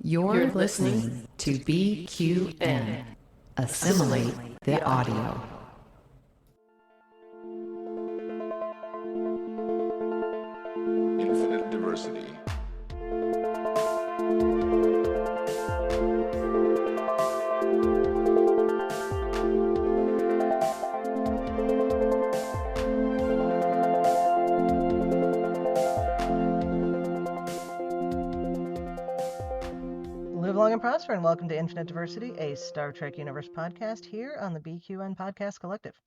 You're listening to BQN. Assimilate the audio. Infinite diversity. Live long and prosper, and welcome to Infinite Diversity, a Star Trek Universe podcast here on the BQN Podcast Collective.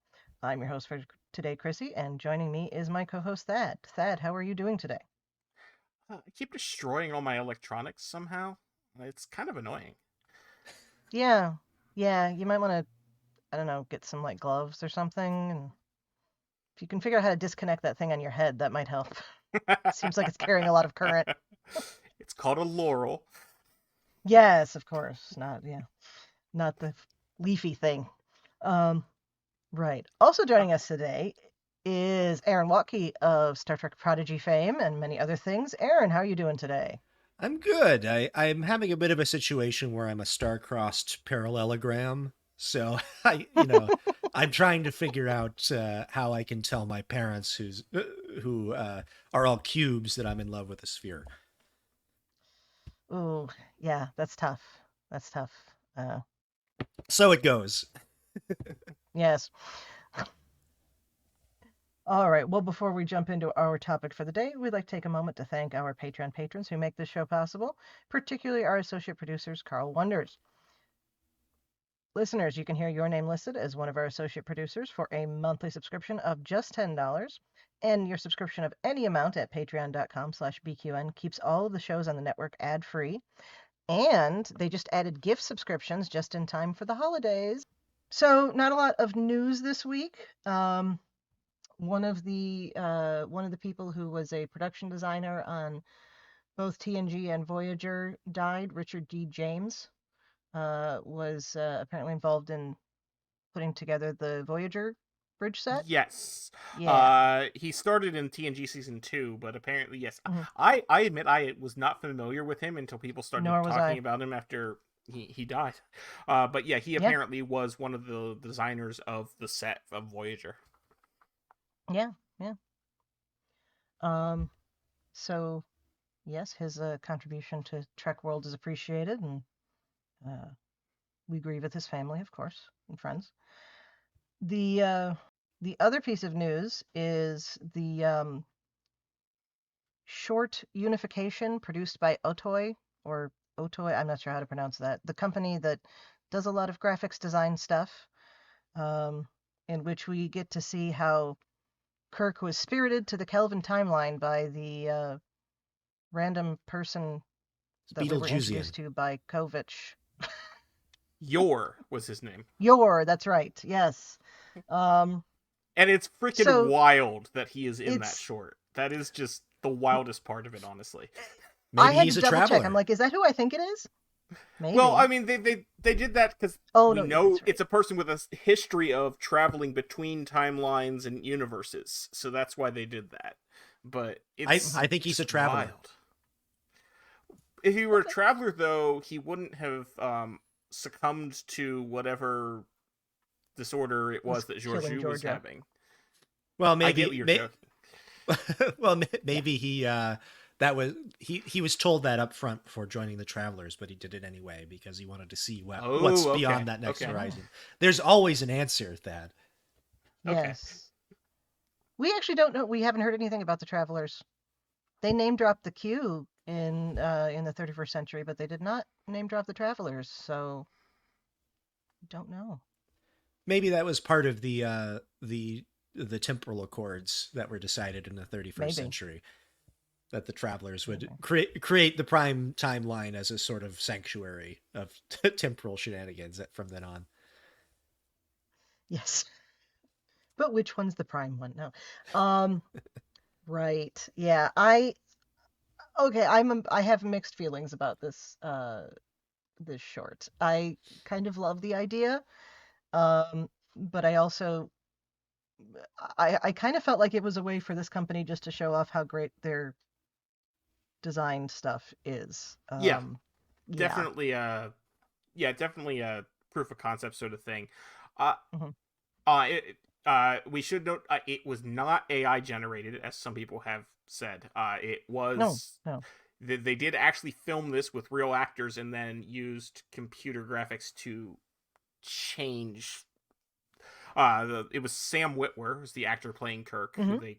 I'm your host for today, Chrissie, and joining me is my co-host, Thad. Thad, how are you doing today? I keep destroying all my electronics somehow. It's kind of annoying. Yeah, you might want to, I don't know, get some, gloves or something, and if you can figure out how to disconnect that thing on your head, that might help. Seems like it's carrying a lot of current. It's called a laurel. Yes, of course. Not the leafy thing. Right. Also joining us today is Aaron Waltke of Star Trek Prodigy fame and many other things. Aaron, how are you doing today? I'm good. I'm having a bit of a situation where I'm a star-crossed parallelogram. So I'm trying to figure out how I can tell my parents who are all cubes that I'm in love with a sphere. Oh, yeah, that's tough. So it goes. Yes. All right. Well, before we jump into our topic for the day, we'd like to take a moment to thank our Patreon patrons who make this show possible, particularly our associate producers, Carl Wonders. Listeners, you can hear your name listed as one of our associate producers for a monthly subscription of just $10, and your subscription of any amount at patreon.com/BQN keeps all of the shows on the network ad-free, and they just added gift subscriptions just in time for the holidays. So not a lot of news this week. One of the people who was a production designer on both TNG and Voyager died. Richard D. James was apparently involved in putting together the Voyager bridge set. Yes. Yeah. He started in TNG season 2, but apparently, yes. Mm-hmm. I admit I was not familiar with him until people started talking about him after he died. But yeah, he apparently was one of the designers of the set of Voyager. Yeah. So, yes, his contribution to Trek World is appreciated, and we grieve with his family, of course, and friends. The other piece of news is the short unification produced by Otoy, I'm not sure how to pronounce that, the company that does a lot of graphics design stuff, in which we get to see how Kirk was spirited to the Kelvin timeline by the random person that we were introduced to by Kovich. Yor was his name. Yor, that's right, yes. And it's freaking wild that he is in that short. That is just the wildest part of it, honestly. Maybe he's a traveler. Check. I'm like, is that who I think it is? Maybe. Well, I mean, they did that because we know it's a person with a history of traveling between timelines and universes, so that's why they did that. But it's I think he's a traveler. Wild. If he were a traveler, though, he wouldn't have succumbed to whatever disorder it was that Georgiou was having. Well, maybe. I get what you're joking. Well, maybe he was told that up front before joining the Travelers, but he did it anyway because he wanted to see what's beyond that next horizon. There's always an answer, Thad. Yes. We actually don't know. We haven't heard anything about the Travelers. They name dropped the Q in the 31st century, but they did not name drop the Travelers. So, don't know. Maybe that was part of the temporal accords that were decided in the 31st century. That the Travelers would create the prime timeline as a sort of sanctuary of temporal shenanigans from then on. Yes. But which one's the prime one? No. Right. Yeah. I have mixed feelings about this short. I kind of love the idea. But I also I kind of felt like it was a way for this company just to show off how great their design stuff is. definitely a proof of concept sort of thing. We should note it was not AI generated, as some people have said. It was no. They did actually film this with real actors and then used computer graphics to change. It was Sam Witwer, who's the actor playing Kirk, who they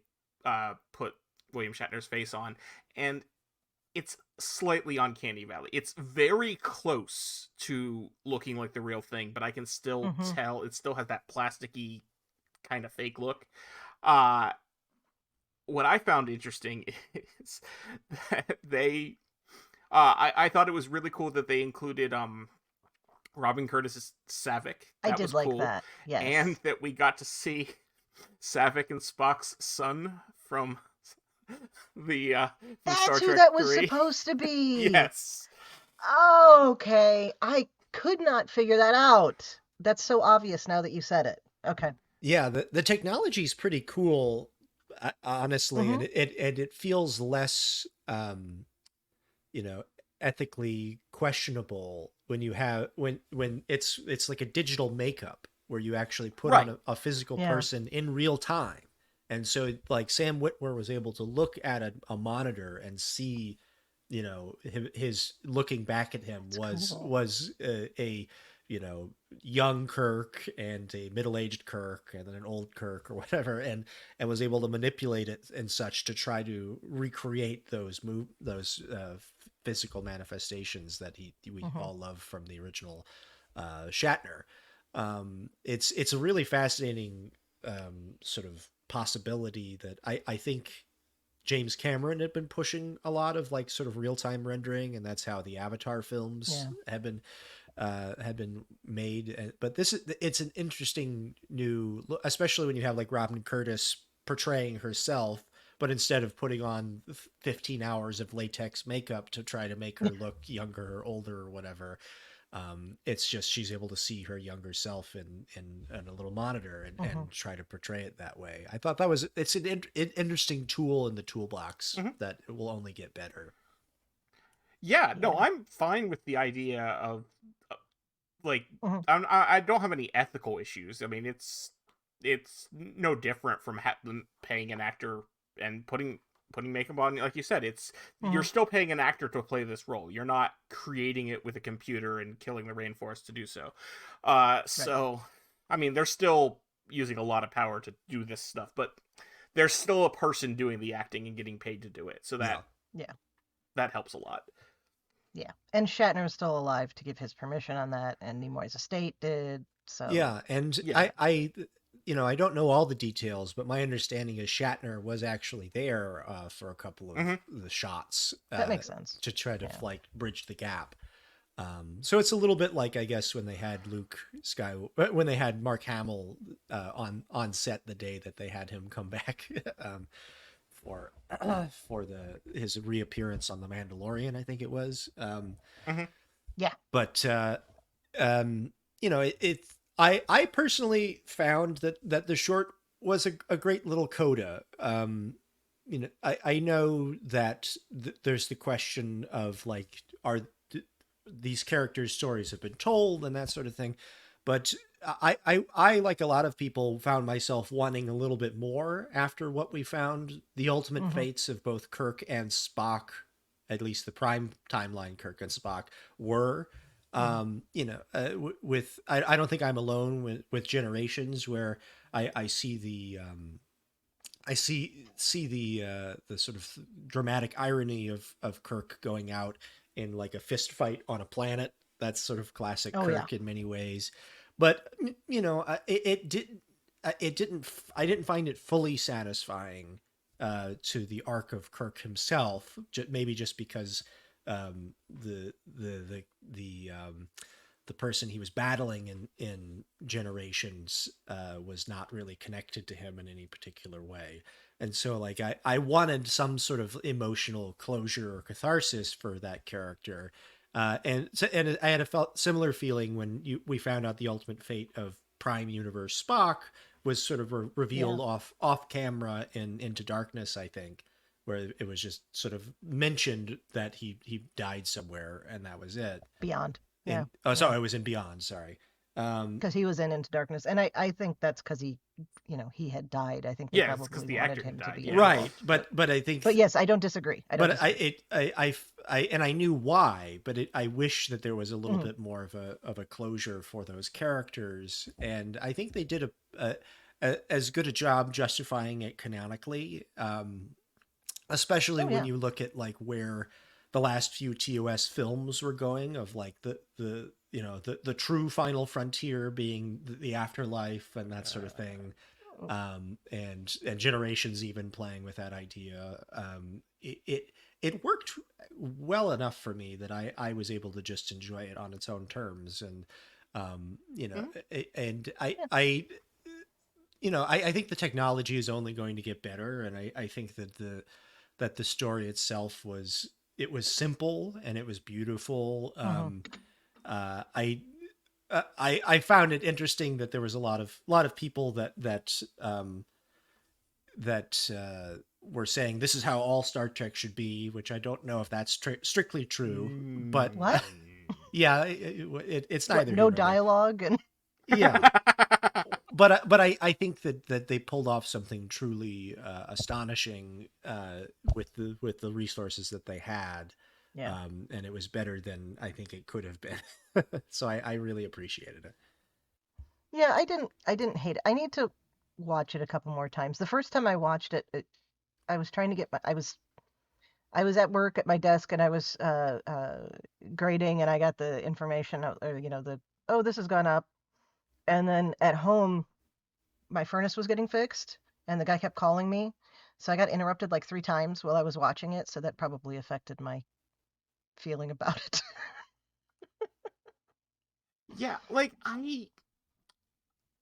put William Shatner's face on, and it's slightly uncanny valley. It's very close to looking like the real thing, but I can still tell it still has that plasticky kind of fake look. What I found interesting is that they I thought it was really cool that they included Robin Curtis's Saavik. I did like that. Yes. And that we got to see Saavik and Spock's son from That's Star who Trek that was 3. supposed to be. Yes. Okay. I could not figure that out. That's so obvious now that you said it. Okay. Yeah, the technology is pretty cool, honestly, and it feels less, ethically questionable when you have when it's like a digital makeup where you actually put on a physical person in real time. And so like Sam Witwer was able to look at a monitor and see, his looking back at him was a young Kirk and a middle-aged Kirk and then an old Kirk or whatever, and was able to manipulate it and such to try to recreate those physical manifestations that we all love from the original Shatner. It's a really fascinating sort of possibility that I think James Cameron had been pushing a lot of like sort of real-time rendering, and that's how the Avatar films had been made. But it's an interesting new, especially when you have like Robin Curtis portraying herself, but instead of putting on 15 hours of latex makeup to try to make her look younger or older or whatever, it's just she's able to see her younger self in a little monitor and try to portray it that way. I thought it's an interesting tool in the toolbox that will only get better. Yeah, no, I'm fine with the idea of like I don't have any ethical issues. I mean, it's no different from paying an actor and putting makeup on. Like you said, you're still paying an actor to play this role. You're not creating it with a computer and killing the rainforest to do so. So, I mean, they're still using a lot of power to do this stuff, but there's still a person doing the acting and getting paid to do it. So that helps a lot. Yeah, and Shatner is still alive to give his permission on that, and Nimoy's estate did. So I don't know all the details, but my understanding is Shatner was actually there for a couple of the shots. That makes sense. To try to like bridge the gap. So it's a little bit like, I guess, when they had when they had Mark Hamill on set the day that they had him come back for his reappearance on The Mandalorian, I think it was. Yeah. But I personally found that the short was a great little coda. I know that there's the question of like, these characters' stories have been told and that sort of thing, but I like a lot of people found myself wanting a little bit more after what we found the ultimate fates of both Kirk and Spock, at least the prime timeline Kirk and Spock were. I don't think I'm alone with Generations, where I see the the sort of dramatic irony of Kirk going out in like a fist fight on a planet. That's sort of classic Kirk in many ways. But I didn't find it fully satisfying to the arc of Kirk himself. Maybe just because the person he was battling in Generations was not really connected to him in any particular way. And so like I wanted some sort of emotional closure or catharsis for that character. And I had a similar feeling when we found out the ultimate fate of Prime Universe Spock was sort of revealed off camera in Into Darkness, I think. where it was just sort of mentioned that he died somewhere and that was it. Beyond. Yeah. Sorry, I was in Beyond. Sorry. Because he was in Into Darkness, and I think that's because he, he had died. I think they probably the wanted actor him died, to be yeah. Right, but I think. But yes, I don't disagree. I knew why, but I wish that there was a little bit more of a closure for those characters, and I think they did as good a job justifying it canonically, especially when you look at like where the last few TOS films were going, of like the true final frontier being the afterlife and that sort of thing, and Generations even playing with that idea. It worked well enough for me that I was able to just enjoy it on its own terms, and and I think the technology is only going to get better, and I think that the story itself was simple and it was beautiful. I found it interesting that there was a lot of people that were saying this is how all Star Trek should be, which I don't know if that's strictly true. But what? Yeah, it's neither. No dialogue and yeah. But I think that they pulled off something truly astonishing with the resources that they had. Yeah. And it was better than I think it could have been. So I really appreciated it. Yeah, I didn't hate it. I need to watch it a couple more times. The first time I watched it, I was trying to get I was at work at my desk and I was grading, and I got the information, this has gone up. And then at home, my furnace was getting fixed and the guy kept calling me. So I got interrupted like 3 times while I was watching it. So that probably affected my feeling about it. Yeah, like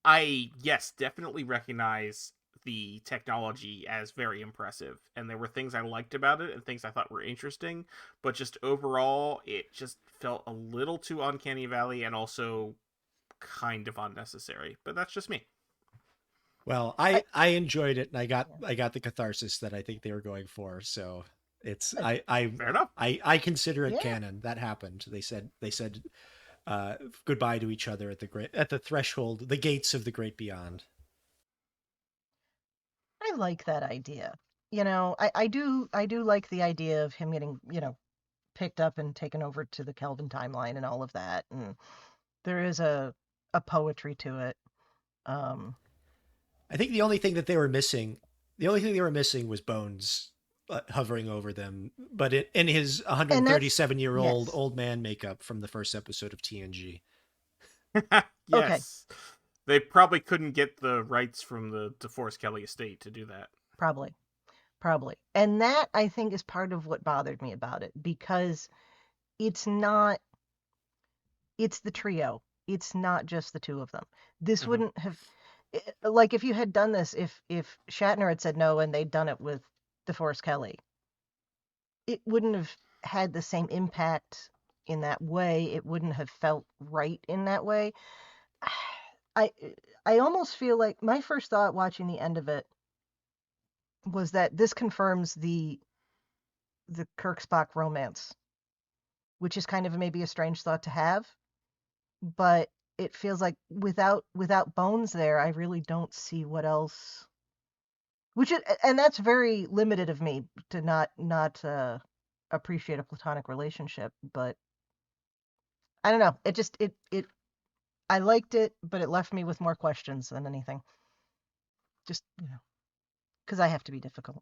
I yes, definitely recognize the technology as very impressive, and there were things I liked about it and things I thought were interesting, but just overall it just felt a little too uncanny valley and also kind of unnecessary. But that's just me. Well, I enjoyed it, and I got the catharsis that I think they were going for. So it's fair enough. I consider it canon. That happened. They said goodbye to each other at the threshold, the gates of the great beyond. I like that idea. I do like the idea of him getting, picked up and taken over to the Kelvin timeline and all of that. And there is a poetry to it. I think the only thing they were missing was Bones hovering over them, but in his 137-year-old old man makeup from the first episode of TNG. Yes. Okay. They probably couldn't get the rights from the DeForest Kelley estate to do that. Probably. And that, I think, is part of what bothered me about it, because it's the trio. It's not just the two of them. This wouldn't have, like, if you had done this, if Shatner had said no and they'd done it with DeForest Kelley, it wouldn't have had the same impact in that way. It wouldn't have felt right in that way. I almost feel like my first thought watching the end of it was that this confirms the Kirk-Spock romance, which is kind of maybe a strange thought to have, but it feels like without Bones there, I really don't see what else. And that's very limited of me to not appreciate a platonic relationship, but I don't know. It just I liked it, but it left me with more questions than anything. Just, because I have to be difficult.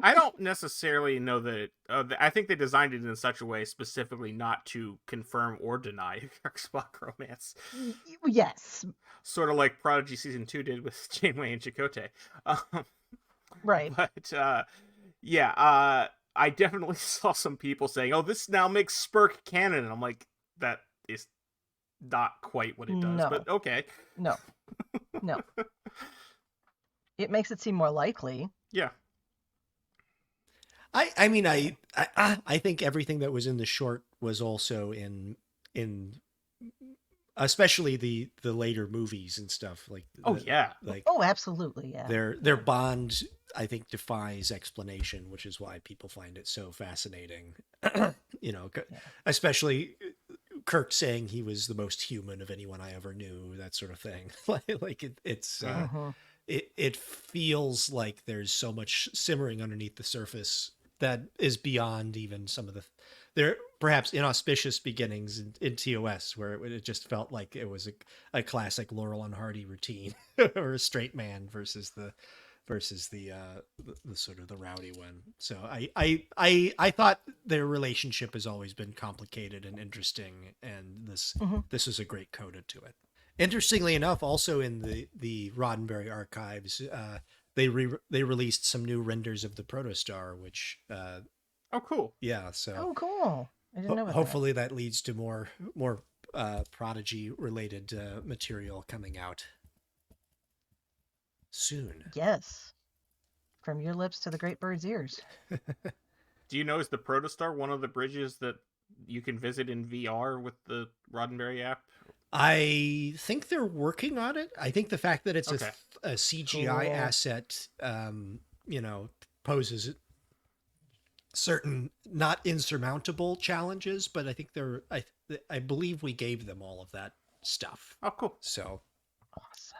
I don't necessarily know that. I think they designed it in such a way specifically not to confirm or deny Kirk-Spock romance. Yes. Sort of like Prodigy Season 2 did with Janeway and Chakotay. Right. But, I definitely saw some people saying, oh, this now makes Spurk canon. And I'm like, that is not quite what it does, but okay. No. It makes it seem more likely. Yeah. I mean, I think everything that was in the short was also in especially the later movies and stuff like. Oh, absolutely, yeah. Their bond, I think, defies explanation, which is why people find it so fascinating. Especially Kirk saying he was the most human of anyone I ever knew, that sort of thing. It feels like there's so much simmering underneath the surface that is beyond even some of there perhaps inauspicious beginnings in TOS, where it just felt like it was a classic Laurel and Hardy routine or a straight man versus the sort of the rowdy one. So I thought their relationship has always been complicated and interesting, and this is a great coda to it. Interestingly enough, also in the Roddenberry archives, they released some new renders of the Protostar, which oh, cool. Yeah, so oh, cool. I didn't know about hopefully that leads to more Prodigy related material coming out soon. Yes, from your lips to the great bird's ears. Do you know, is the Protostar one of the bridges that you can visit in VR with the Roddenberry app? I think they're working on it. I think the fact that it's a CGI asset, poses certain not insurmountable challenges, but I think I believe we gave them all of that stuff. Oh, cool. So awesome.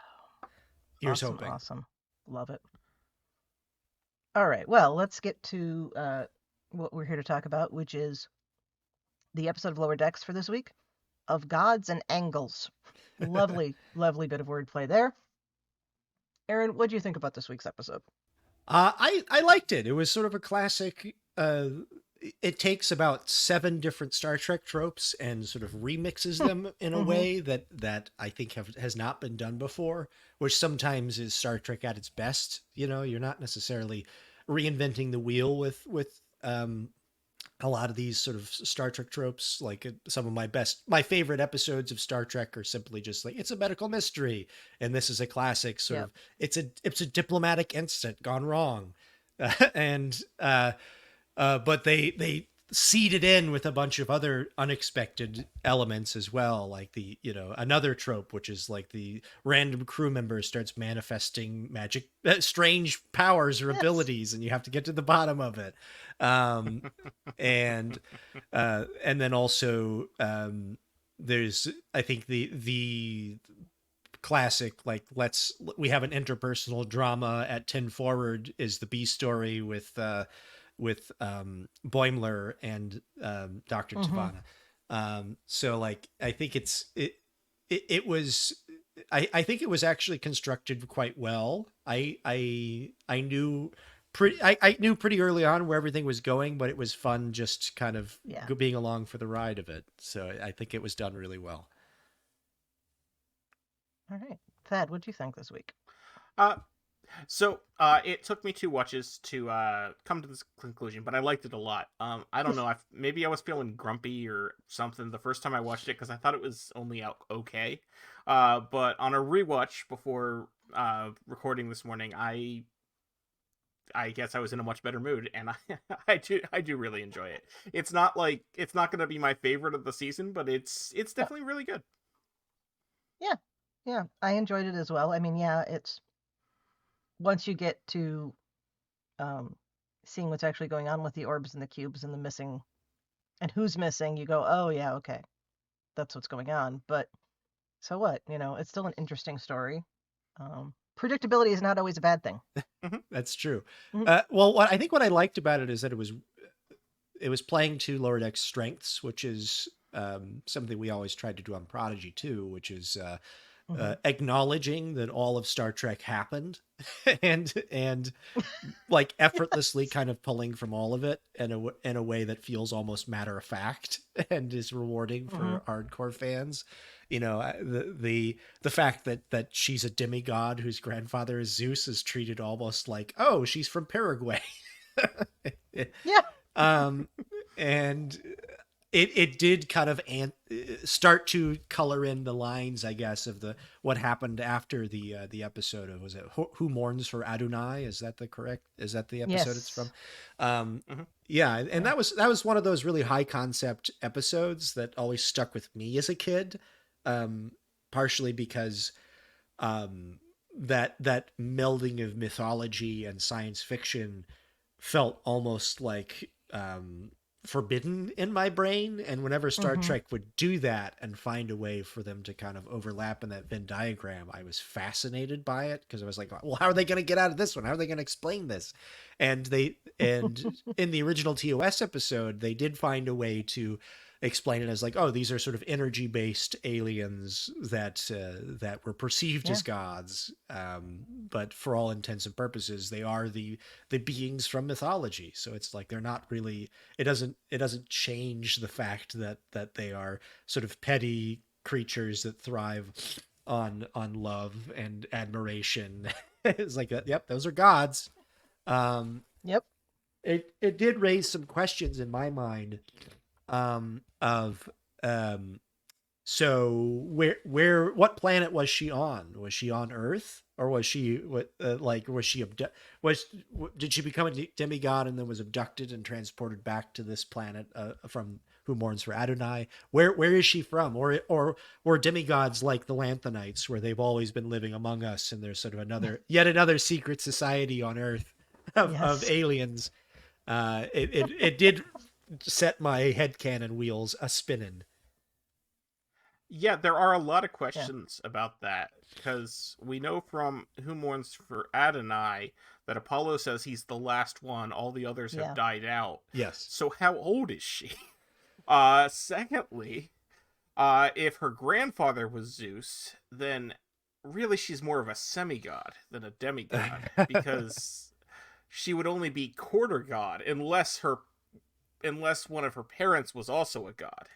Here's hoping. Awesome. Love it. All right. Well, let's get to what we're here to talk about, which is the episode of Lower Decks for this week of Gods and Angles. Lovely, lovely bit of wordplay there. Aaron, what do you think about this week's episode? I liked it. It was sort of a classic. It takes about 7 different Star Trek tropes and sort of remixes them in a way that I think has not been done before, which sometimes is Star Trek at its best. You're not necessarily reinventing the wheel with a lot of these sort of Star Trek tropes. Like some of my favorite episodes of Star Trek are simply just like, it's a medical mystery, and this is a classic sort of, it's a diplomatic incident gone wrong, but they seed it in with a bunch of other unexpected elements as well, like another trope, which is like the random crew member starts manifesting magic, strange powers or abilities, and you have to get to the bottom of it. And then also there's, I think, the classic, like, we have an interpersonal drama at 10 Forward is the B story with Boimler and Dr. T'Vana. So like, I think it was I think it was actually constructed quite well. I knew pretty early on where everything was going, but it was fun just kind of being along for the ride of it. So I think it was done really well. All right. Thad, what do you think this week? So it took me 2 watches to come to this conclusion, but I liked it a lot. I don't know, maybe I was feeling grumpy or something the first time I watched it because I thought it was only out okay. But on a rewatch before recording this morning, I guess I was in a much better mood, and I do really enjoy it. It's not going to be my favorite of the season, but it's definitely really good. Yeah, I enjoyed it as well. I mean, it's once you get to seeing what's actually going on with the orbs and the cubes and the missing and who's missing, you go, oh yeah, okay, that's what's going on. But so what? It's still an interesting story. Predictability is not always a bad thing. That's true. Well, I think what I liked about it is that it was playing to Lower Deck's strengths, which is something we always tried to do on Prodigy too, which is acknowledging that all of Star Trek happened and like effortlessly kind of pulling from all of it in a way that feels almost matter of fact and is rewarding for hardcore fans. The fact that she's a demigod whose grandfather is Zeus is treated almost like, oh, she's from Paraguay. And it did kind of start to color in the lines, I guess, of what happened after the episode of, was it Who Mourns for Adonai? Is that the episode it's from? Yeah, and that was one of those really high concept episodes that always stuck with me as a kid. partially because that melding of mythology and science fiction felt almost like forbidden in my brain. And whenever Star Trek would do that and find a way for them to kind of overlap in that Venn diagram, I was fascinated by it, because I was like, well, how are they going to get out of this one? How are they going to explain this? And in the original TOS episode, they did find a way to explain it as like, oh, these are sort of energy based aliens that were perceived as gods, but for all intents and purposes they are the beings from mythology. So it's like they're not really, it doesn't change the fact that they are sort of petty creatures that thrive on love and admiration. It's like, yep, those are gods. Yep. It did raise some questions in my mind so what planet was she on? Was she on Earth, or was she did she become a demigod and then was abducted and transported back to this planet from Who Mourns for Adonai? Where is she from? Or demigods like the Lanthanites, where they've always been living among us, and there's sort of yet another secret society on Earth of aliens. It did set my headcanon wheels a spinning. Yeah, there are a lot of questions about that, because we know from Who Mourns for Adonai that Apollo says he's the last one. All the others have died out. Yes. So how old is she? Secondly, if her grandfather was Zeus, then really she's more of a semigod than a demigod, because she would only be quarter god unless one of her parents was also a god.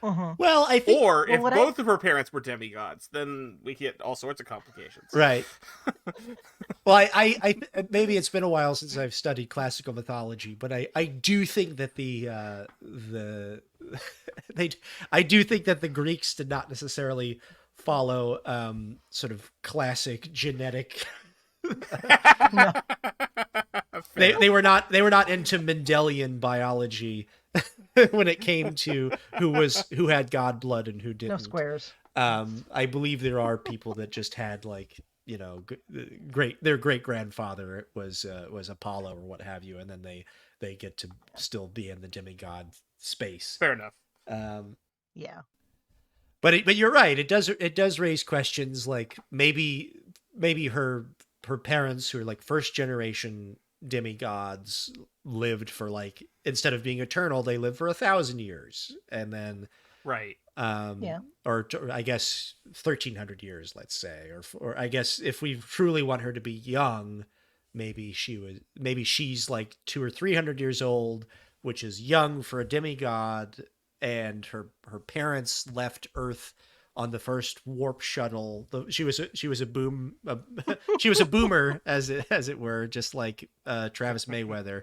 Well, I think, or if both of her parents were demigods, then we get all sorts of complications. Right. Well, I maybe it's been a while since I've studied classical mythology, but I do think that I do think that the Greeks did not necessarily follow sort of classic genetic. They were not into Mendelian biology when it came to who had god blood and who didn't. No squares. I believe there are people that just had, like, you know, their great grandfather was Apollo or what have you, and then they get to still be in the demigod space. Fair enough. Yeah. But you're right. It does raise questions, like maybe her parents, who are like first generation demigods, lived for, like, instead of being eternal, they lived for 1,000 years, and then right. Or I guess 1,300 years, let's say, or I guess if we truly want her to be young, maybe she's like 200 or 300 years old, which is young for a demigod, and her parents left Earth on the first warp shuttle. She was a boomer, as it were, just like Travis Mayweather.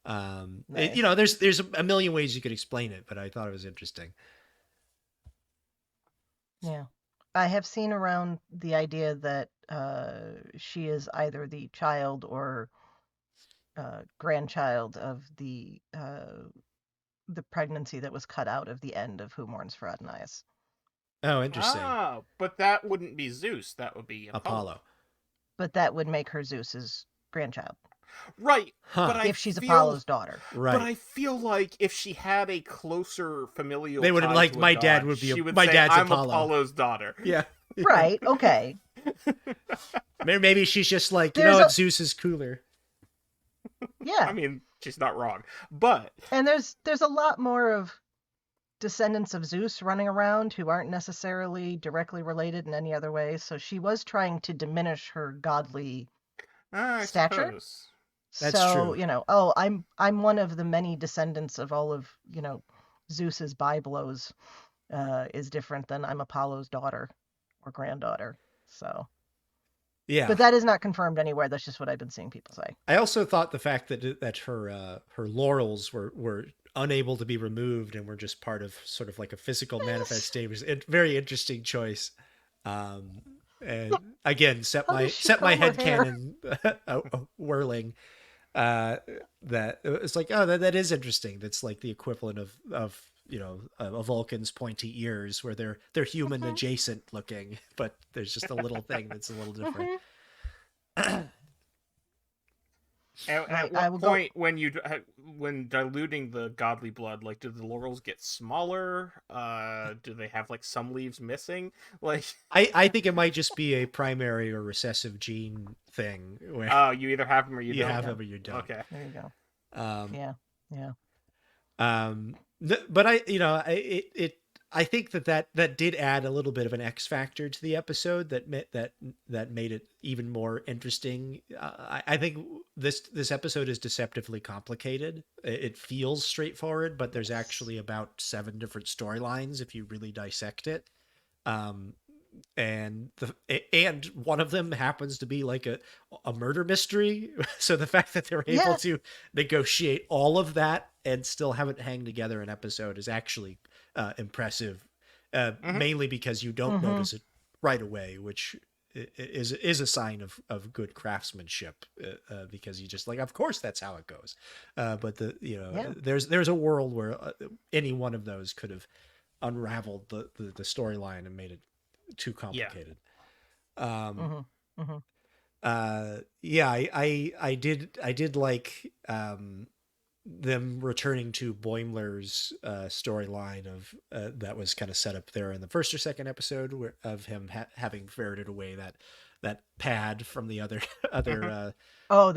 Nice. You know, there's a million ways you could explain it, but I thought it was interesting. Yeah. I have seen around the idea that she is either the child or grandchild of the pregnancy that was cut out of the end of Who Mourns for Adonai. Oh, interesting. But that wouldn't be Zeus. That would be Apollo. But that would make her Zeus's grandchild. Right. Huh. But if she's Apollo's daughter. Right. But I feel like if she had a closer familial they would have, like, my dad would be my dad's I'm Apollo. Apollo's daughter. Yeah. Right. Okay. Maybe she's just like, Zeus is cooler. Yeah. I mean, she's not wrong. But and there's a lot more of descendants of Zeus running around who aren't necessarily directly related in any other way. So she was trying to diminish her godly stature. Suppose. That's true. You know, I'm one of the many descendants of all of, you know, Zeus's Biblos is different than I'm Apollo's daughter or granddaughter. So yeah. But that is not confirmed anywhere. That's just what I've been seeing people say. I also thought the fact that her laurels were unable to be removed and were just part of sort of like a physical manifestation was a very interesting choice. And again, set my headcanon whirling. That it's like, oh, that is interesting. That's like the equivalent of a Vulcan's pointy ears, where they're human adjacent looking, but there's just a little thing that's a little different. At what point when diluting the godly blood, like, do the laurels get smaller? Do they have like some leaves missing? Like, I think it might just be a primary or recessive gene thing. Where you either have them or you don't. have them or you don't. Okay, there you go. But I think that did add a little bit of an X factor to the episode that made it even more interesting. I think this episode is deceptively complicated. It feels straightforward, but there's actually about 7 different storylines if you really dissect it. And one of them happens to be like a murder mystery. So the fact that they're able to negotiate all of that and still have it hang together an episode is actually impressive, mainly because you don't notice it right away, which is a sign of good craftsmanship, because you just like, of course that's how it goes. But there's a world where any one of those could have unraveled the storyline and made it too complicated. I did like them returning to Boimler's storyline of that was kind of set up there in the first or second episode, of him having ferreted away that pad from the other the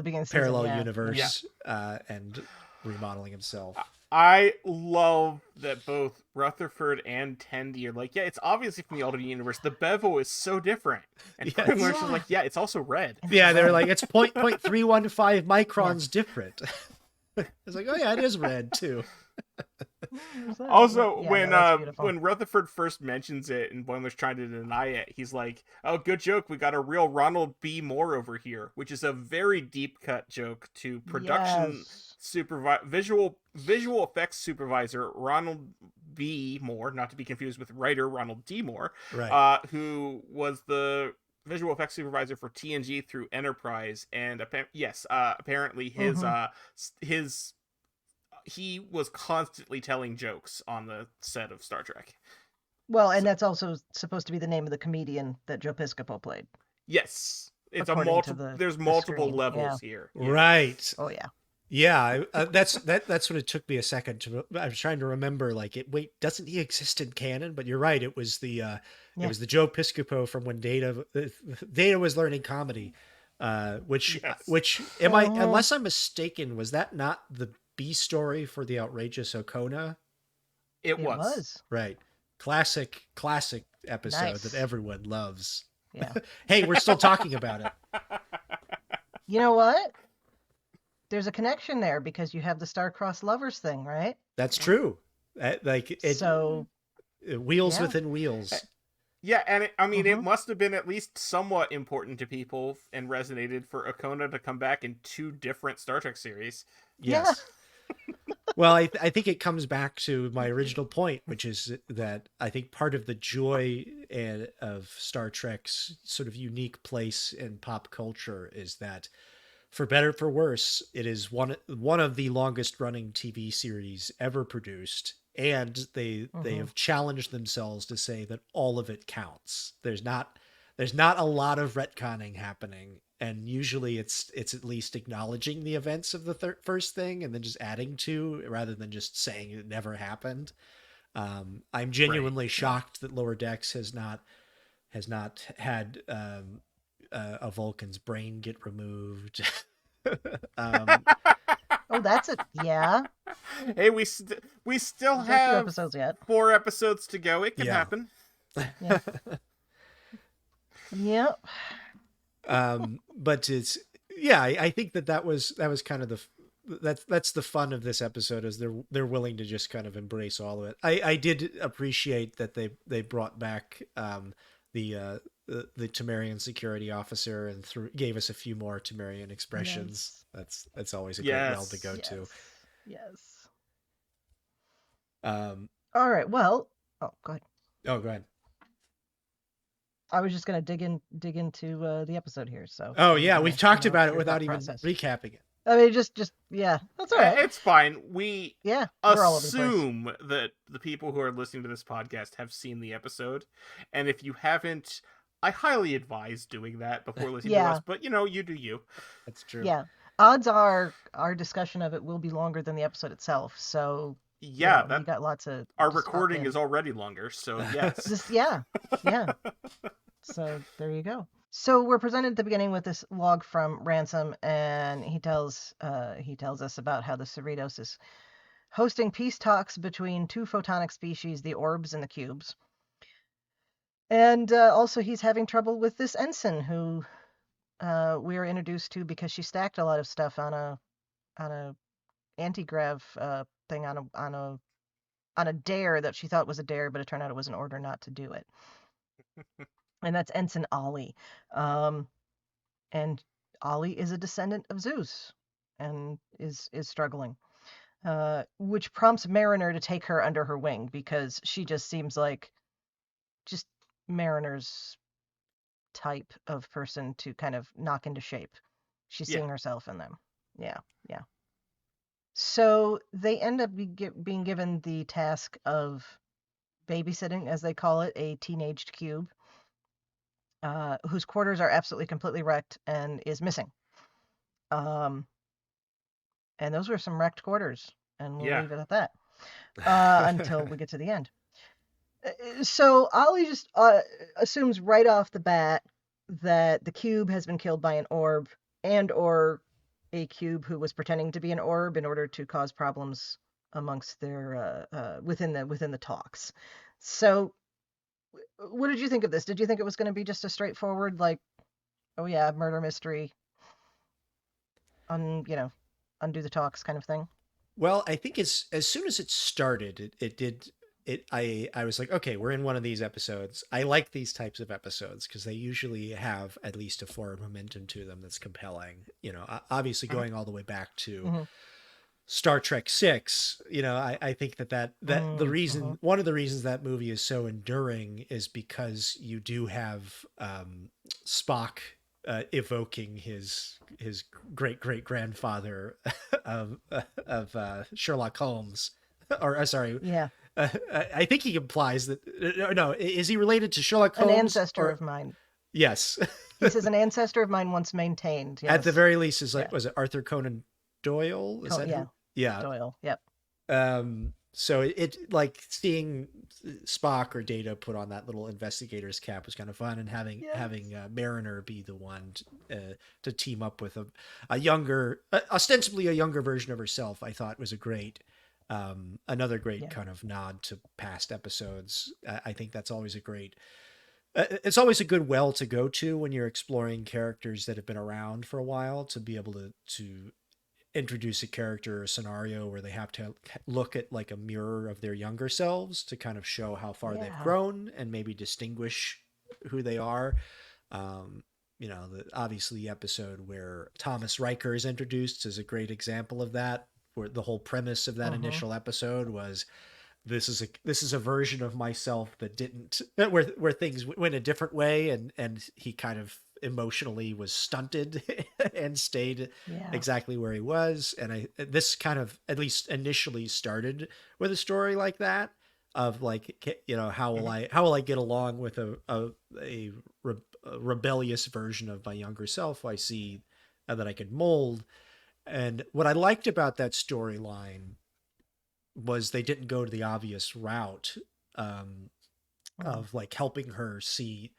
beginning parallel universe, and remodeling himself. I love that both Rutherford and Tendi are like, it's obviously from the alternate universe. The bevel is so different. And Boimler's like, it's also red. Yeah, they're like, it's 0.315 microns different. It's like, it is red too. Also, when Rutherford first mentions it and Boimler's trying to deny it, he's like, "Oh, good joke. We got a real Ronald B. Moore over here," which is a very deep cut joke to production visual effects supervisor Ronald B. Moore, not to be confused with writer Ronald D. Moore, right. Who was the visual effects supervisor for TNG through Enterprise, and apparently his he was constantly telling jokes on the set of Star Trek. Well, and that's also supposed to be the name of the comedian that Joe Piscopo played. Yes, it's there's multiple levels here. Yeah. Right. Oh yeah. Yeah, that's what it took me a second to. I was trying to remember, like, doesn't he exist in canon? But you're right. It was the it was the Joe Piscopo from when Data was learning comedy, which unless I'm mistaken, was that not the B story for the outrageous Okona? It was. Right. Classic episode that everyone loves. Yeah. Hey, we're still talking about it. You know what? There's a connection there because you have the star-crossed lovers thing, right? That's true. Wheels within wheels. Yeah, and it must have been at least somewhat important to people and resonated for Okona to come back in 2 different Star Trek series. Yes. Yeah. Well, I think it comes back to my original point, which is that I think part of the joy of Star Trek's sort of unique place in pop culture is that, for better or for worse, it is one of the longest running TV series ever produced, and they have challenged themselves to say that all of it counts. There's not a lot of retconning happening, and usually it's at least acknowledging the events of the first thing and then just adding to, rather than just saying it never happened. I'm genuinely shocked that Lower Decks has not had a Vulcan's brain get removed. Oh, that's it. Yeah. Hey, we still have 2 episodes yet. 4 episodes to go. It can happen. Yeah. Yep. But it's I think that was kind of that's the fun of this episode, is they're willing to just kind of embrace all of it. I did appreciate that they brought back the Temerian security officer and gave us a few more Temerian expressions. Yes. That's always a great well to go to. Yes. All right. Well. Oh, go ahead. Oh, go ahead. I was just going to dig into the episode here. So. Oh yeah, we've talked about it without even recapping it. I mean, just yeah, that's all right. It's fine. We we're all over the place. assume that the people who are listening to this podcast have seen the episode, and if you haven't, I highly advise doing that before listening to us. But you do you. That's true. Yeah, odds are our discussion of it will be longer than the episode itself. So yeah, we got lots of. Our recording is already longer, so yes. yeah. So there you go. So we're presented at the beginning with this log from Ransom, and he tells us about how the Cerritos is hosting peace talks between two photonic species, the orbs and the cubes. And also he's having trouble with this ensign who we are introduced to because she stacked a lot of stuff on a anti-grav thing on a dare that she thought was a dare, but it turned out it was an order not to do it. And that's Ensign Ollie. And Ollie is a descendant of Zeus and is struggling. Which prompts Mariner to take her under her wing because she just seems like just Mariner's type of person to kind of knock into shape. She's seeing herself in them. Yeah. So they end up being given the task of babysitting, as they call it, a teenaged cube. Whose quarters are absolutely completely wrecked and is missing. And those were some wrecked quarters, and we'll leave it at that until we get to the end. So Ollie just assumes right off the bat that the cube has been killed by an orb or a cube who was pretending to be an orb in order to cause problems amongst their within the talks. So what did you think of this? Did you think it was going to be just a straightforward, like, oh yeah, murder mystery, undo the talks kind of thing? Well, I think as soon as it started, I was like, okay, we're in one of these episodes. I like these types of episodes because they usually have at least a forward momentum to them that's compelling. Obviously going all the way back to Star Trek VI, I think that the reason, one of the reasons that movie is so enduring is because you do have Spock evoking his great grandfather of Sherlock Holmes, or sorry, I think he implies that no, is he related to Sherlock Holmes? An ancestor of mine. Yes, he says an ancestor of mine once maintained. Yes. At the very least, is like was it Arthur Conan Doyle? Is that who? Yeah. Doyle. Yep. So it like seeing Spock or Data put on that little investigator's cap was kind of fun, and having Mariner be the one to team up with a younger, ostensibly a younger version of herself, I thought was a great, another great kind of nod to past episodes. I think that's always a great. It's always a good well to go to when you're exploring characters that have been around for a while, to be able to introduce a character or a scenario where they have to look at like a mirror of their younger selves to kind of show how far they've grown and maybe distinguish who they are. Obviously the episode where Thomas Riker is introduced is a great example of that, where the whole premise of that initial episode was this is a version of myself that didn't, where things went a different way, and he kind of emotionally was stunted and stayed exactly where he was. And this kind of at least initially started with a story like that of like, how will I get along with a rebellious version of my younger self I see that I could mold. And what I liked about that storyline was they didn't go to the obvious route of like helping her see.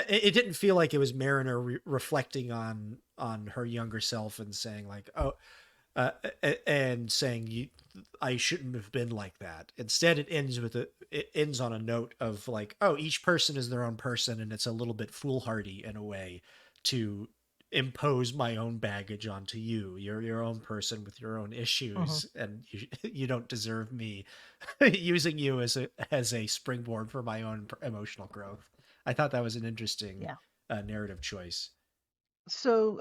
It didn't feel like it was Mariner reflecting on her younger self and saying like, and saying I shouldn't have been like that. Instead, it ends on a note of like, oh, each person is their own person, and it's a little bit foolhardy in a way to impose my own baggage onto you. You're your own person with your own issues, and you don't deserve me using you as a springboard for my own emotional growth. I thought that was an interesting narrative choice. So,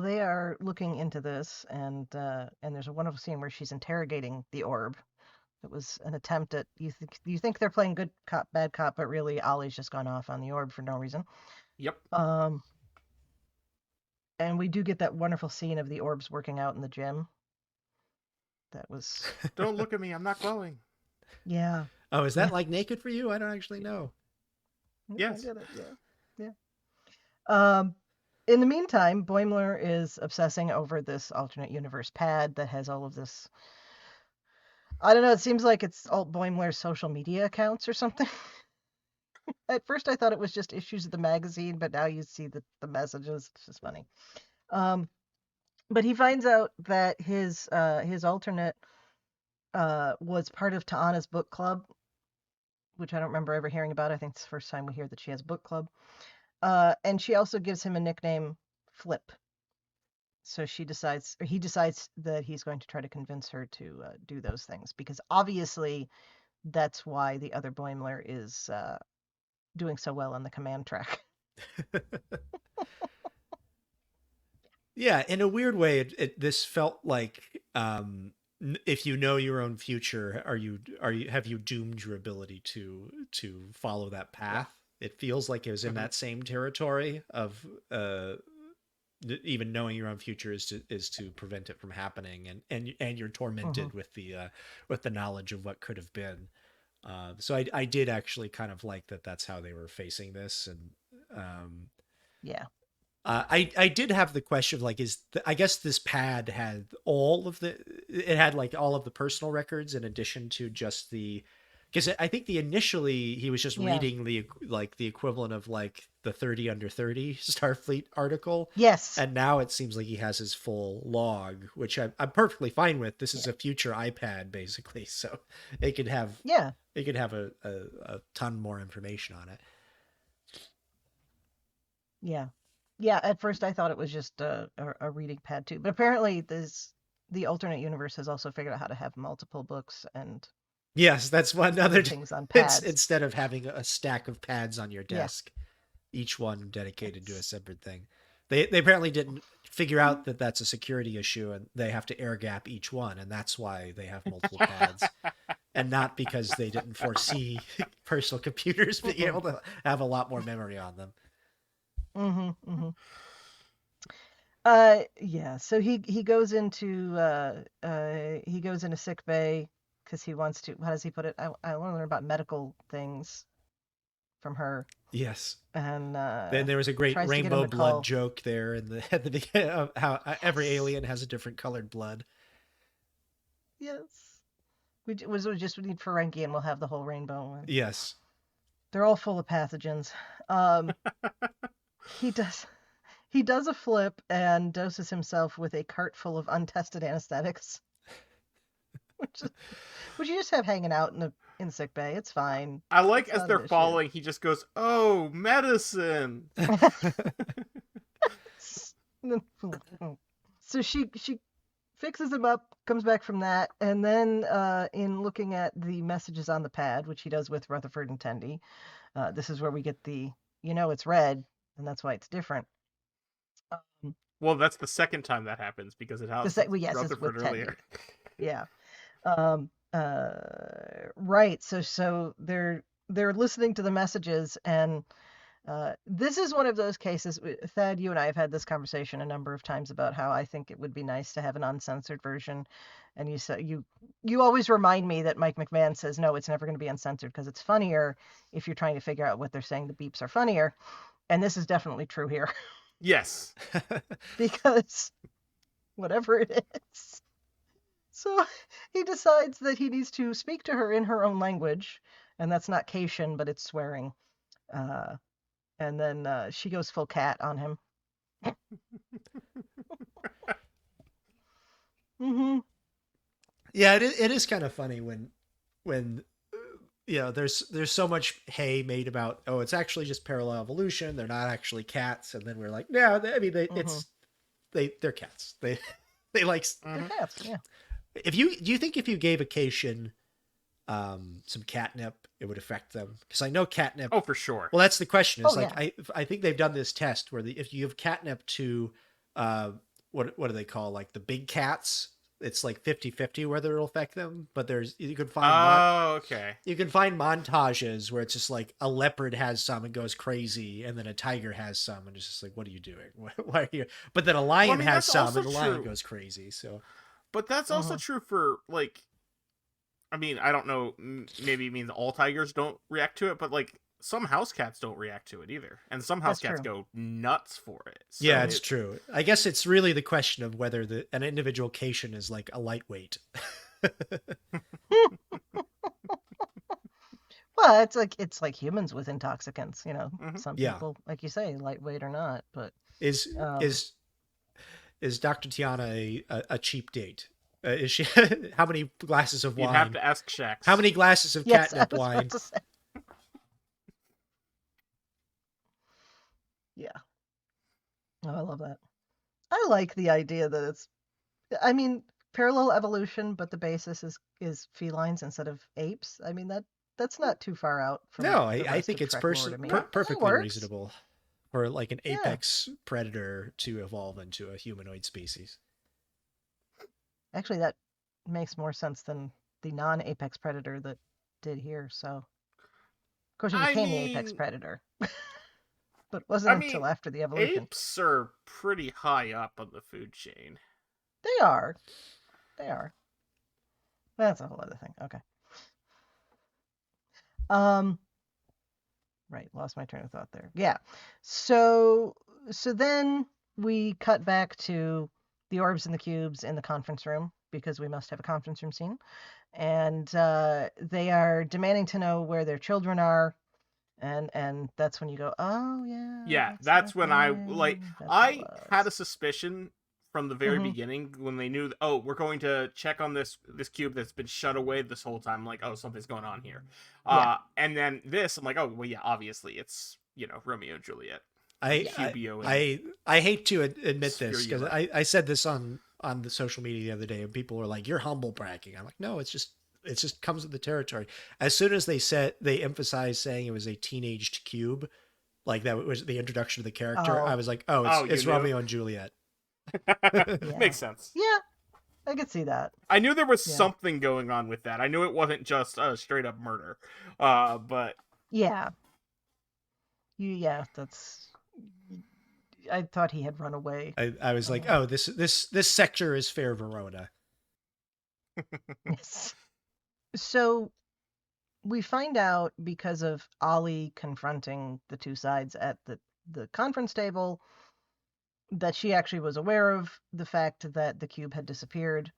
they are looking into this, and there's a wonderful scene where she's interrogating the orb. It was an attempt at you think they're playing good cop, bad cop, but really Ollie's just gone off on the orb for no reason. Yep. And we do get that wonderful scene of the orbs working out in the gym. That was... Don't look at me, I'm not glowing. Yeah. Oh, is that like naked for you? I don't actually know. Yes. I get it. Yeah. In the meantime, Boimler is obsessing over this alternate universe pad that has all of this... I don't know, it seems like it's all Boimler's social media accounts or something. At first I thought it was just issues of the magazine, but now you see the messages. It's just funny. But he finds out that his alternate was part of Ta'ana's book club, which I don't remember ever hearing about. I think it's the first time we hear that she has a book club. And she also gives him a nickname, Flip. So he decides that he's going to try to convince her to do those things, because obviously that's why the other Boimler is doing so well on the command track. Yeah, in a weird way, this felt like if you know your own future, have you doomed your ability to follow that path? Yeah. It feels like it was in that same territory of even knowing your own future is to prevent it from happening, and you're tormented with the knowledge of what could have been. So I did actually kind of like that. That's how they were facing this, and yeah. I did have the question of like, I guess this pad had all of the personal records in addition to just because I think initially he was just reading the equivalent of like the 30 under 30 Starfleet article. Yes. And now it seems like he has his full log, which I'm perfectly fine with. This is a future iPad basically. So it could have, a ton more information on it. Yeah. Yeah, at first I thought it was just a reading pad too, but apparently the alternate universe has also figured out how to have multiple books and yes, that's one other things on pads. Instead of having a stack of pads on your desk, each one dedicated to a separate thing. They apparently didn't figure out that that's a security issue, and they have to air gap each one, and that's why they have multiple pads, and not because they didn't foresee personal computers being able to have a lot more memory on them. Yeah, so he goes into sick bay because he wants to, how does he put it, I want to learn about medical things from her. Yes. And then there was a great rainbow blood joke there at the beginning of how every alien has a different colored blood. Yes. We need Ferengi and we'll have the whole rainbow. Yes. They're all full of pathogens. He does a flip and doses himself with a cart full of untested anesthetics, which you just have hanging out in sick bay. It's fine. I like as they're following, he just goes, "Oh, medicine." So she fixes him up, comes back from that, and then in looking at the messages on the pad, which he does with Rutherford and Tendi, this is where we get it's red, and that's why it's different. Well, that's the second time that happens because it has Rutherford earlier. Yeah. Right. So they're listening to the messages, and this is one of those cases. Thad, you and I have had this conversation a number of times about how I think it would be nice to have an uncensored version. And you always remind me that Mike McMahon says no, it's never going to be uncensored because it's funnier if you're trying to figure out what they're saying. The beeps are funnier, and this is definitely true here. Yes. Because whatever it is. So he decides that he needs to speak to her in her own language, and that's not Cation, but it's swearing. And then she goes full cat on him. Yeah, it is kind of funny when there's so much hay made about, oh, it's actually just parallel evolution. They're not actually cats, and then we're like, no, they're cats. They like they're cats. Yeah. Do you think if you gave a Cation some catnip, it would affect them? Because I know catnip. Oh, for sure. Well, that's the question. It's I think they've done this test where if you give catnip to what do they call, like, the big cats, it's like 50-50 whether it'll affect them, but you can find okay. You can find montages where it's just like a leopard has some and goes crazy, and then a tiger has some and it's just like, what are you doing? Why are you? But then a lion has some and the lion goes crazy. So, but that's also true for like, I mean, I don't know, maybe it means all tigers don't react to it, but like some house cats don't react to it either, and some house cats go nuts for it. So yeah, it's true. I guess it's really the question of whether an individual cation is like a lightweight. Well, it's like humans with intoxicants, you know. Some people, like you say, lightweight or not, but is Dr. Tiana a cheap date? Is she? How many glasses of wine? You'd have to ask Shax. How many glasses of catnip wine? Yeah. Oh, I love that. I like the idea that it's, I mean, parallel evolution, but the basis is felines instead of apes. I mean, that's not too far out from I think it's perfectly reasonable for like an apex predator to evolve into a humanoid species. Actually, that makes more sense than the non-apex predator that did here. So, of course, he became the apex predator. But wasn't until after the evolution. Apes are pretty high up on the food chain. They are. That's a whole other thing. Okay. Right, lost my train of thought there. Yeah. So then we cut back to the orbs and the cubes in the conference room, because we must have a conference room scene. And they are demanding to know where their children are. And that's when you go, oh yeah. Yeah, that's when I had a suspicion from the very beginning when they knew, we're going to check on this cube that's been shut away this whole time. I'm like, oh, something's going on here. And then this, I'm like, oh, well, yeah, obviously it's, Romeo and Juliet. I hate to admit this, because I said this on the social media the other day, and people were like, you're humble bragging. I'm like, no, it just comes with the territory. As soon as they emphasized saying it was a teenaged cube, like that was the introduction of the character, I was like, it's Romeo and Juliet. Makes sense. Yeah, I could see that. I knew there was something going on with that. I knew it wasn't just a straight up murder. But yeah, that's. I thought he had run away. I was like, oh, this sector is fair Verona. Yes. So we find out, because of Ollie confronting the two sides at the conference table, that she actually was aware of the fact that the cube had disappeared.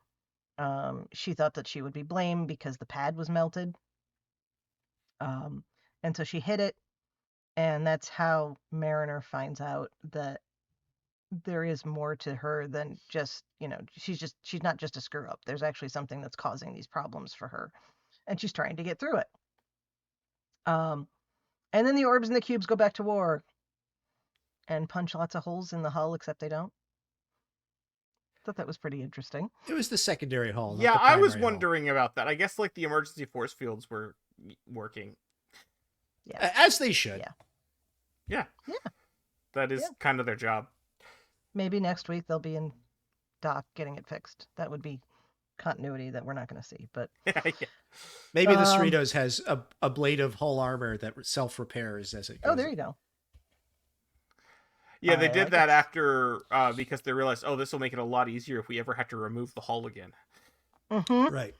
She thought that she would be blamed because the pad was melted. And so she hid it. And that's how Mariner finds out that there is more to her than just, she's not just a screw up. There's actually something that's causing these problems for her. And she's trying to get through it. And then the orbs and the cubes go back to war and punch lots of holes in the hull, except they don't. Thought that was pretty interesting. It was the secondary hull. Yeah, I was wondering about that. I guess like the emergency force fields were working. Yeah. As they should. Yeah. That is kind of their job. Maybe next week they'll be in dock getting it fixed. That would be continuity that we're not going to see. But maybe the Cerritos has a blade of hull armor that self-repairs as it goes. Oh, there you go. Yeah, they did that after because they realized, this will make it a lot easier if we ever have to remove the hull again. Right.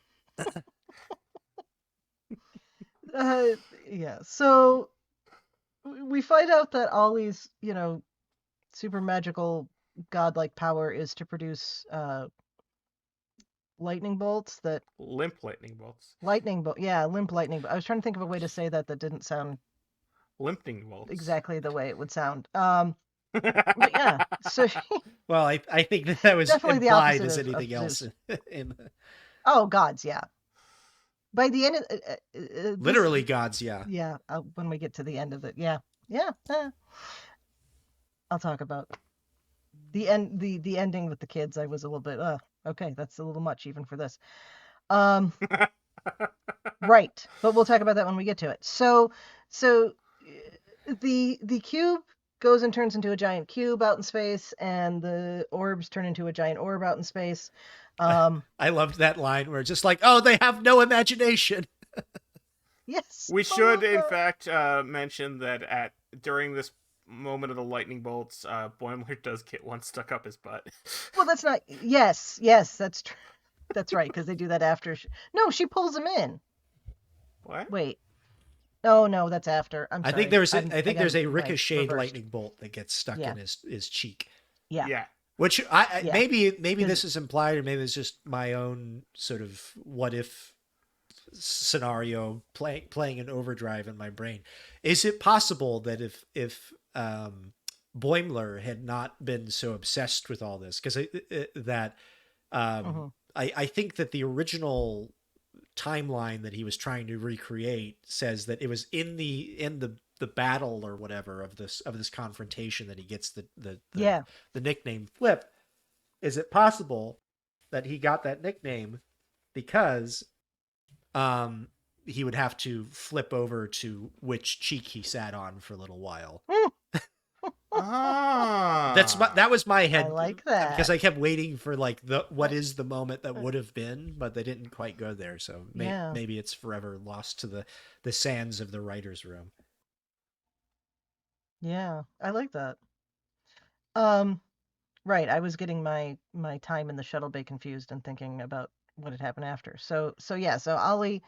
Yeah. So we find out that Ollie's, super magical godlike power is to produce lightning bolts that limp lightning bolts. Limp lightning. I was trying to think of a way to say that didn't sound limping bolts exactly the way it would sound. But yeah, so well, I think that was definitely implied as anything else. Oh, gods, yeah. By the end of literally gods, yeah. Yeah, when we get to the end of it, yeah. I'll talk about the end. The ending with the kids, I was a little bit, okay, that's a little much even for this. Right, but we'll talk about that when we get to it. So the cube goes and turns into a giant cube out in space, and the orbs turn into a giant orb out in space. I loved that line where it's just like, oh, they have no imagination. Yes. We should, in fact, mention that during this moment of the lightning bolts, Boimler does get one stuck up his butt. Well, that's not. Yes, that's true. That's right, because they do that after. No, she pulls him in. What? Wait. No, that's after. I'm sorry. I think there's a ricocheted lightning bolt that gets stuck in his cheek. Yeah. Which maybe this is implied, or maybe it's just my own sort of what if scenario playing an overdrive in my brain. Is it possible that if Boimler had not been so obsessed with all this, because I think that the original timeline that he was trying to recreate says that it was in the battle or whatever of this confrontation that he gets the nickname Flip. Is it possible that he got that nickname because he would have to flip over to which cheek he sat on for a little while? That was my head. I like that, because I kept waiting for like what is the moment that would have been, but they didn't quite go there. So maybe it's forever lost to the sands of the writer's room. Yeah, I like that. Right. I was getting my time in the shuttle bay confused and thinking about what had happened after. So Ollie,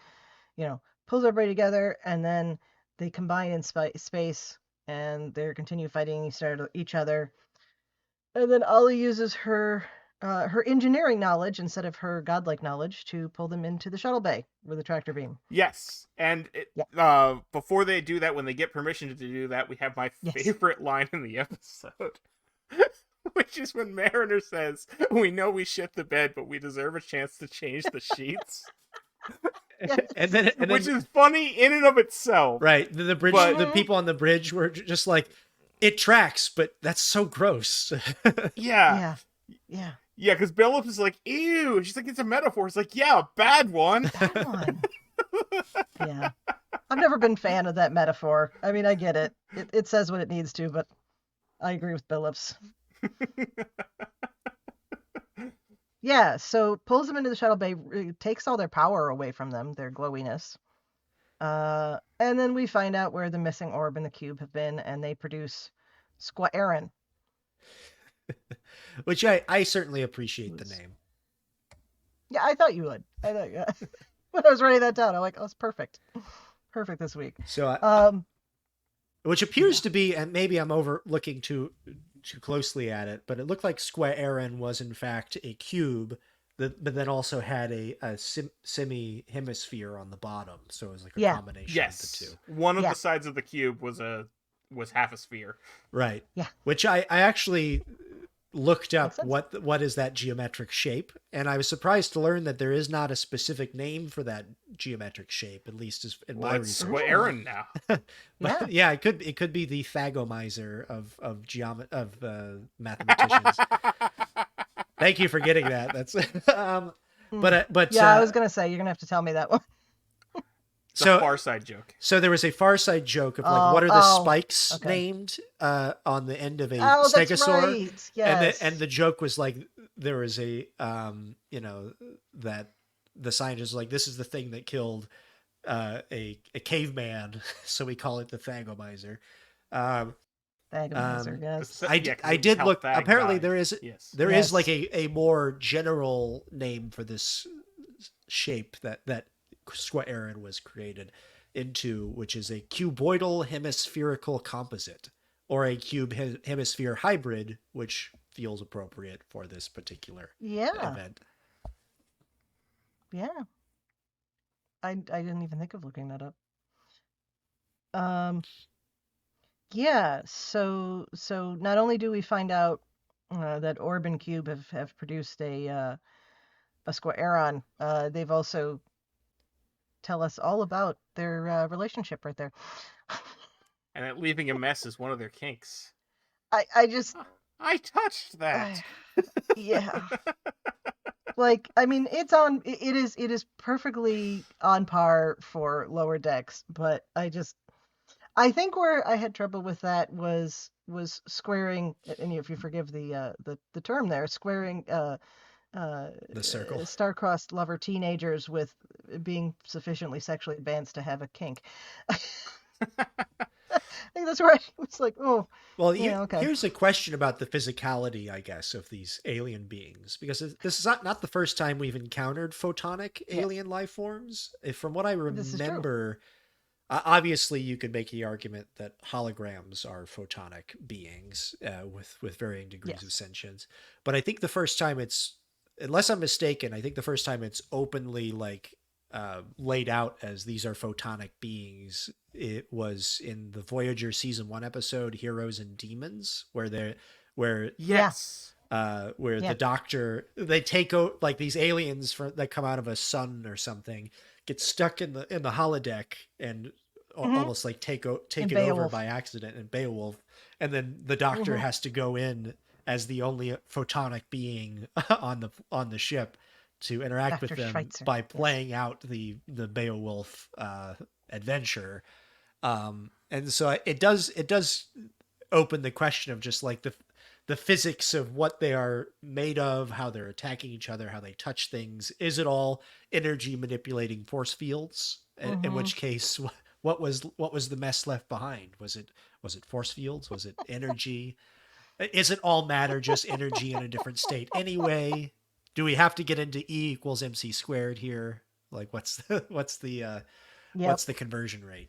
pulls everybody together, and then they combine in space, and they continue fighting each other. And then Ollie uses her engineering knowledge instead of her godlike knowledge to pull them into the shuttle bay with a tractor beam. Yes, and before they do that, when they get permission to do that, we have my favorite line in the episode, which is when Mariner says, "We know we shit the bed, but we deserve a chance to change the sheets." Yes. and then which is funny in and of itself, right? The people on the bridge were just like, "It tracks, but that's so gross." Yeah. Because Billups is like, "Ew." She's like, "It's a metaphor." It's like, "Yeah, a bad one." Bad one. Yeah. I've never been a fan of that metaphor. I mean, I get it. It says what it needs to, but I agree with Billups. Yeah, so pulls them into the shuttle bay, takes all their power away from them, their glowiness. And then we find out where the missing orb and the cube have been, and they produce Aaron. Which I certainly appreciate the name. Yeah, I thought you would. When I was writing that down, I'm like, oh, it's perfect. Perfect this week. So, which appears to be, and maybe I'm overlooking too closely at it, but it looked like Aaron was in fact a cube but then also had a semi-hemisphere on the bottom, so it was like a combination of the two. One of the sides of the cube was half a sphere. Right. Yeah. Which I actually looked up what is that geometric shape, and I was surprised to learn that there is not a specific name for that geometric shape, at least as in my research. Well, Aaron now. But it could be the thagomizer of mathematicians. Thank you for getting that. That's but I was gonna say you're gonna have to tell me that one. It's a Far Side joke. So there was a Far Side joke of like, what are the spikes named on the end of a stegosaur? That's right. Yes. And the joke was like, there was a that the scientist was like, this is the thing that killed a caveman, so we call it the thagomizer. Thagomizer, yes. I did look. Apparently, there is like a more general name for this shape that Aaron was created into, which is a cuboidal hemispherical composite, or a cube hemisphere hybrid, which feels appropriate for this particular event. Yeah. I didn't even think of looking that up. So not only do we find out that Orb and Cube have produced a Squareron, they've also tell us all about their relationship right there. And that leaving a mess is one of their kinks. I just... I touched that. Yeah. Like, I mean, it is perfectly on par for Lower Decks, but I think where I had trouble with that was squaring, and if you forgive the term there, squaring the circle. star-crossed lover teenagers with being sufficiently sexually advanced to have a kink. I think that's right. It's like, oh, well, okay. Here's a question about the physicality, I guess, of these alien beings, because this is not the first time we've encountered photonic alien life forms. From what I remember, obviously you could make the argument that holograms are photonic beings with varying degrees of sentience. But I think the first time unless I'm mistaken, I think the first time it's openly laid out as these are photonic beings, it was in the Voyager season 1 episode Heroes and Demons, where the doctor, they take out like these aliens that come out of a sun or something, get stuck in the holodeck and almost like take it over by accident in Beowulf, and then the doctor has to go in as the only photonic being on the ship to interact with them by playing out the Beowulf adventure. And so it does open the question of just like the physics of what they are made of, how they're attacking each other, how they touch things. Is it all energy manipulating force fields? In which case, what was the mess left behind? Was it force fields? Was it energy? Is it all matter, just energy in a different state anyway? Do we have to get into E equals MC squared here? Like, what's the conversion rate?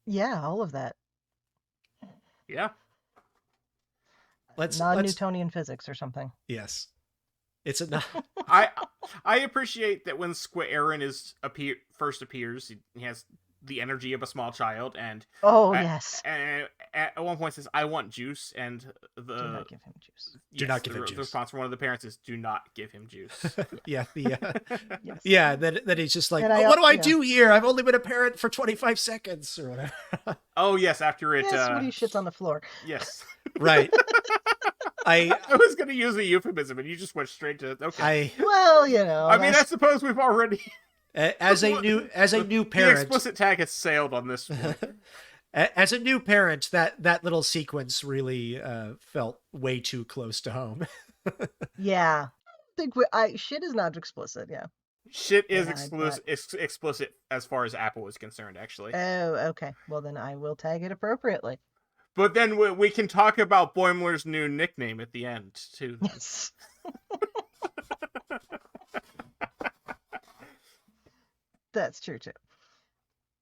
Yeah, all of that. Yeah. Non-Newtonian physics or something. Yes. It's a I appreciate that when Squarerin first appears, he has the energy of a small child, and yes. And at one point says, "I want juice," and do not give him juice. The response from one of the parents is, "Do not give him juice." Yes. Then he's just like, "What do I do here? I've only been a parent for 25 seconds or whatever." Oh yes, after it. Yes, when he shits on the floor. Yes. Right. I was going to use a euphemism, and you just went straight to okay. I mean, I suppose we've already. As a new parent, the explicit tag has sailed on this one. As a new parent, that little sequence really felt way too close to home. Yeah, I think shit is not explicit. Yeah, shit is explicit as far as Apple is concerned. Actually. Oh, okay. Well, then I will tag it appropriately. But then we can talk about Boimler's new nickname at the end too. Yes. That's true too.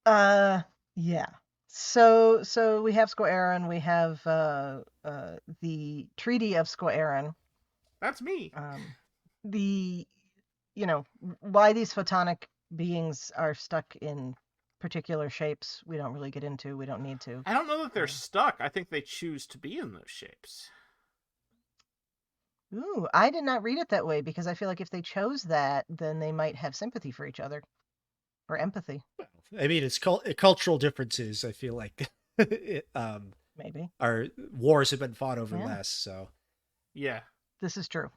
Yeah. So we have Squarerin, we have the Treaty of Squarerin. That's me. Why these photonic beings are stuck in particular shapes, we don't really get into. We don't need to. I don't know that they're stuck. I think they choose to be in those shapes. Ooh, I did not read it that way, because I feel like if they chose that, then they might have sympathy for each other. Or empathy. I mean, it's cultural differences. I feel like maybe our wars have been fought over less. So yeah, this is true.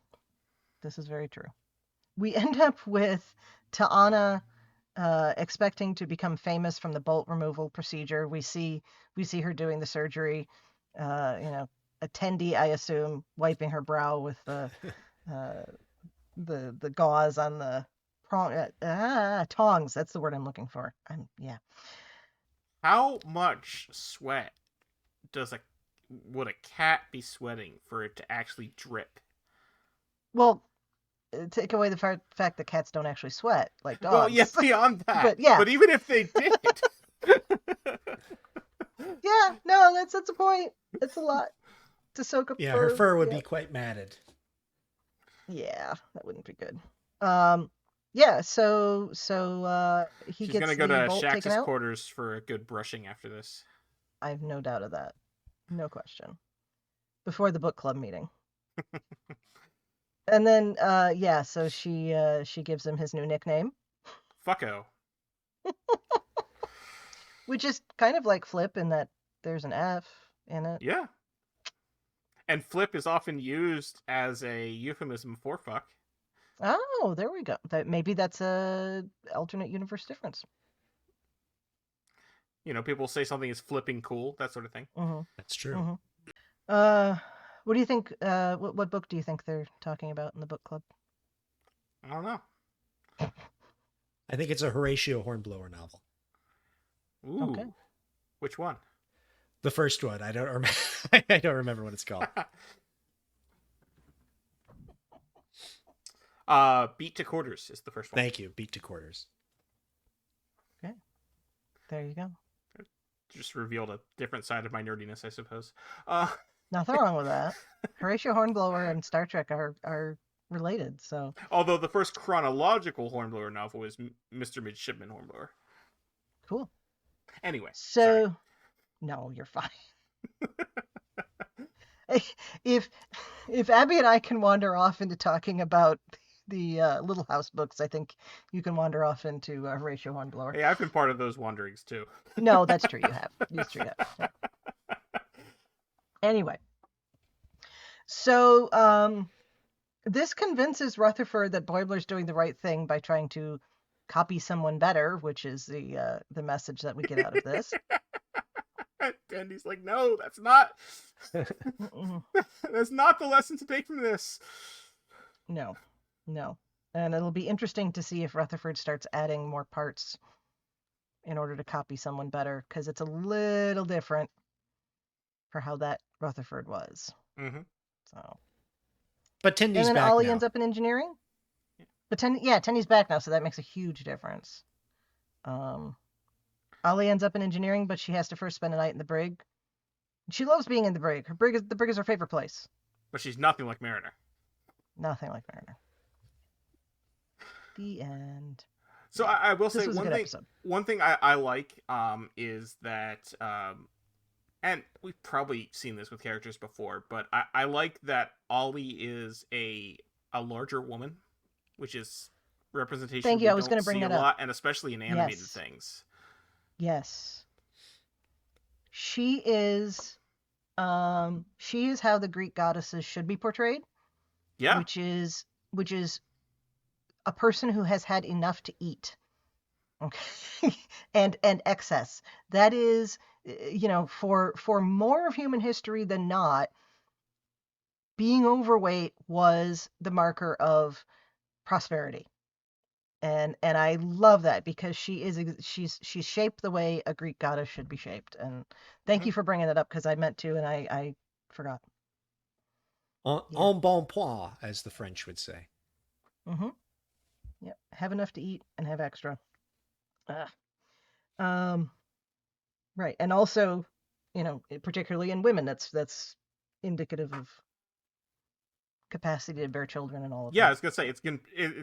This is very true. We end up with T'Ana expecting to become famous from the bolt removal procedure. We see her doing the surgery. Attendee, I assume, wiping her brow with the gauze on the tongs. That's the word I'm looking for. How much sweat would a cat be sweating for it to actually drip? Well, take away the fact that cats don't actually sweat like dogs. Well, yes, beyond that. But yeah. But even if they did. Yeah, no, that's a point. It's a lot to soak up. Yeah, her fur would be quite matted. Yeah, that wouldn't be good. Yeah, so She's gonna go to Shax's quarters for a good brushing after this. I have no doubt of that. No question. Before the book club meeting. And then so she gives him his new nickname. Fucko. Which is kind of like Flip in that there's an F in it. Yeah. And Flip is often used as a euphemism for fuck. Oh, there we go. Maybe that's a alternate universe difference. People say something is flipping cool, that sort of thing. Mm-hmm. That's true. Mm-hmm. What do you think? What book do you think they're talking about in the book club? I don't know. I think it's a Horatio Hornblower novel. Ooh. Okay. Which one? The first one. I don't remember. I don't remember what it's called. Beat to Quarters is the first one. Thank you. Beat to Quarters. Okay. There you go. Just revealed a different side of my nerdiness, I suppose. Nothing wrong with that. Horatio Hornblower and Star Trek are related, so. Although the first chronological Hornblower novel is Mr. Midshipman Hornblower. Cool. Anyway. So, sorry. No, you're fine. If Abby and I can wander off into talking about the Little House books, I think you can wander off into Horatio Hornblower. Hey, I've been part of those wanderings too. No, that's true. You have. That's true. You have. Yeah. Anyway, so this convinces Rutherford that Boibler's doing the right thing by trying to copy someone better, which is the message that we get out of this. And he's like, no, that's not. That's not the lesson to take from this. No. And it'll be interesting to see if Rutherford starts adding more parts in order to copy someone better, because it's a little different for how that Rutherford was. Mm-hmm. So. But Tendy's back now. And then Ollie ends up in engineering. But Tendy's back now, so that makes a huge difference. Ollie ends up in engineering, but she has to first spend a night in the brig. She loves being in the brig. The brig is her favorite place. But she's nothing like Mariner. Nothing like Mariner. The end. So I will say one thing I like is that and we've probably seen this with characters before, but I like that Ollie is a larger woman, which is representation. Thank you. I was going to bring that up. Lot, and especially in animated things. Yes. She is how the Greek goddesses should be portrayed. Yeah. Which is a person who has had enough to eat. Okay. and excess. That is, for more of human history than not, being overweight was the marker of prosperity. And I love that, because she's shaped the way a Greek goddess should be shaped. And thank you for bringing that up, because I meant to, and I forgot. En bon point, as the French would say. Mm-hmm. Yeah, have enough to eat and have extra. Right, and also, particularly in women, that's indicative of capacity to bear children and all of that. Yeah, I was gonna say it's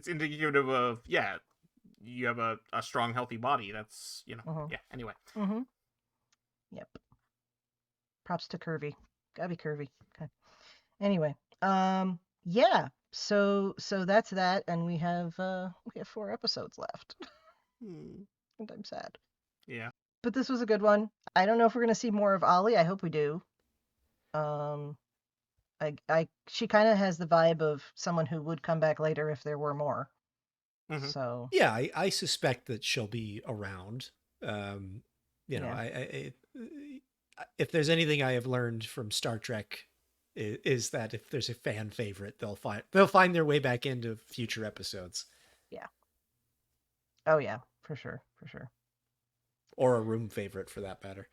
indicative of you have a strong, healthy body. That's yeah. Anyway. Mm-hmm. Yep. Props to curvy. Gotta be curvy. Okay. Anyway, yeah. So that's that, and we have 4 episodes left, and I'm sad. Yeah. But this was a good one. I don't know if we're gonna see more of Ollie. I hope we do. She kind of has the vibe of someone who would come back later if there were more. Mm-hmm. So yeah, I suspect that she'll be around. If there's anything I have learned from Star Trek, is that if there's a fan favorite, they'll find their way back into future episodes. Yeah. Oh yeah, for sure. Or a room favorite, for that matter.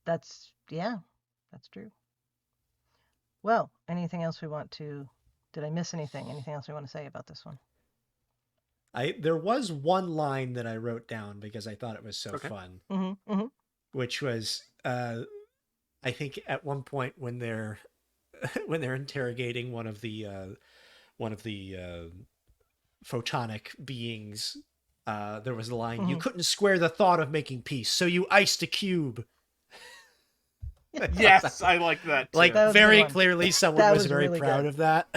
That's true. Well, anything else we want to? Did I miss anything? Anything else we want to say about this one? There was one line that I wrote down because I thought it was so fun, which was, I think at one point when they're interrogating one of the photonic beings, there was a line, "You couldn't square the thought of making peace, so you iced a cube." Yes, I like that too. Like, very clearly someone was very really proud of that.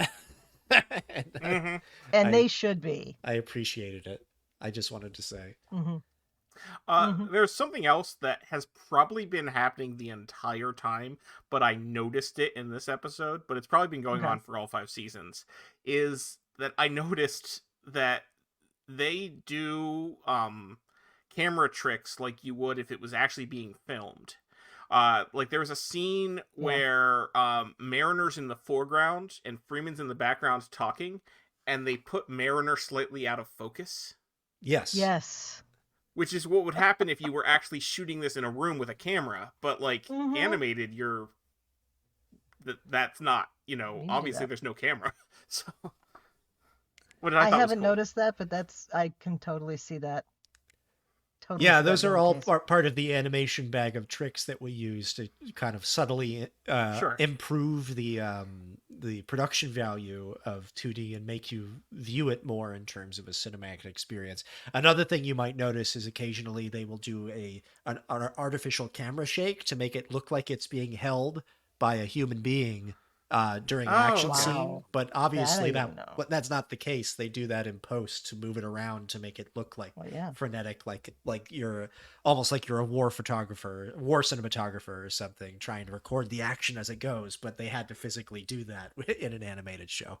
And they should be. I appreciated it. I just wanted to say. There's something else that has probably been happening the entire time, but I noticed it in this episode, but it's probably been going on for all 5 seasons, is that I noticed that they do camera tricks like you would if it was actually being filmed. Like there was a scene where Mariner's in the foreground and Freeman's in the background talking, and they put Mariner slightly out of focus. Yes. Which is what would happen if you were actually shooting this in a room with a camera, but like animated, that's not, obviously there's no camera. So I haven't noticed that, but I can totally see that. Yeah, those are all part of the animation bag of tricks that we use to kind of subtly improve the production value of 2D and make you view it more in terms of a cinematic experience. Another thing you might notice is occasionally they will do an artificial camera shake to make it look like it's being held by a human being during an action scene, but obviously that's not the case. They do that in post to move it around to make it look like frenetic, like you're almost like you're a war cinematographer or something trying to record the action as it goes, but they had to physically do that in an animated show.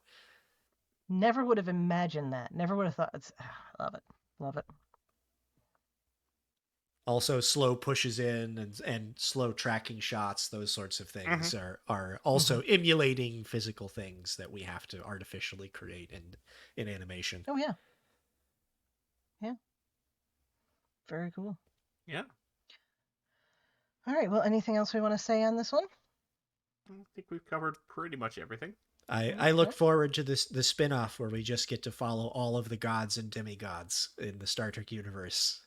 Never would have imagined that. Never would have thought. Love it. Also, slow pushes in and slow tracking shots, those sorts of things are also emulating physical things that we have to artificially create in animation. Oh, yeah. Yeah. Very cool. Yeah. All right. Well, anything else we want to say on this one? I think we've covered pretty much everything. I look forward to the spin-off where we just get to follow all of the gods and demigods in the Star Trek universe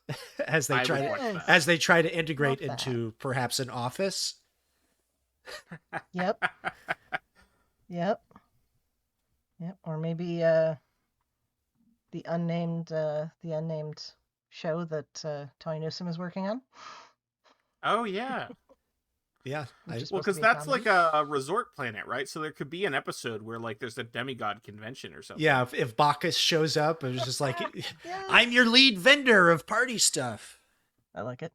as they try to integrate into perhaps an office. Yep. Or maybe the unnamed show that Tony Newsom is working on. Oh yeah. Yeah. Because that's like a resort planet, right? So there could be an episode where like there's a demigod convention or something. Yeah, if Bacchus shows up, it's just like, I'm your lead vendor of party stuff. I like it.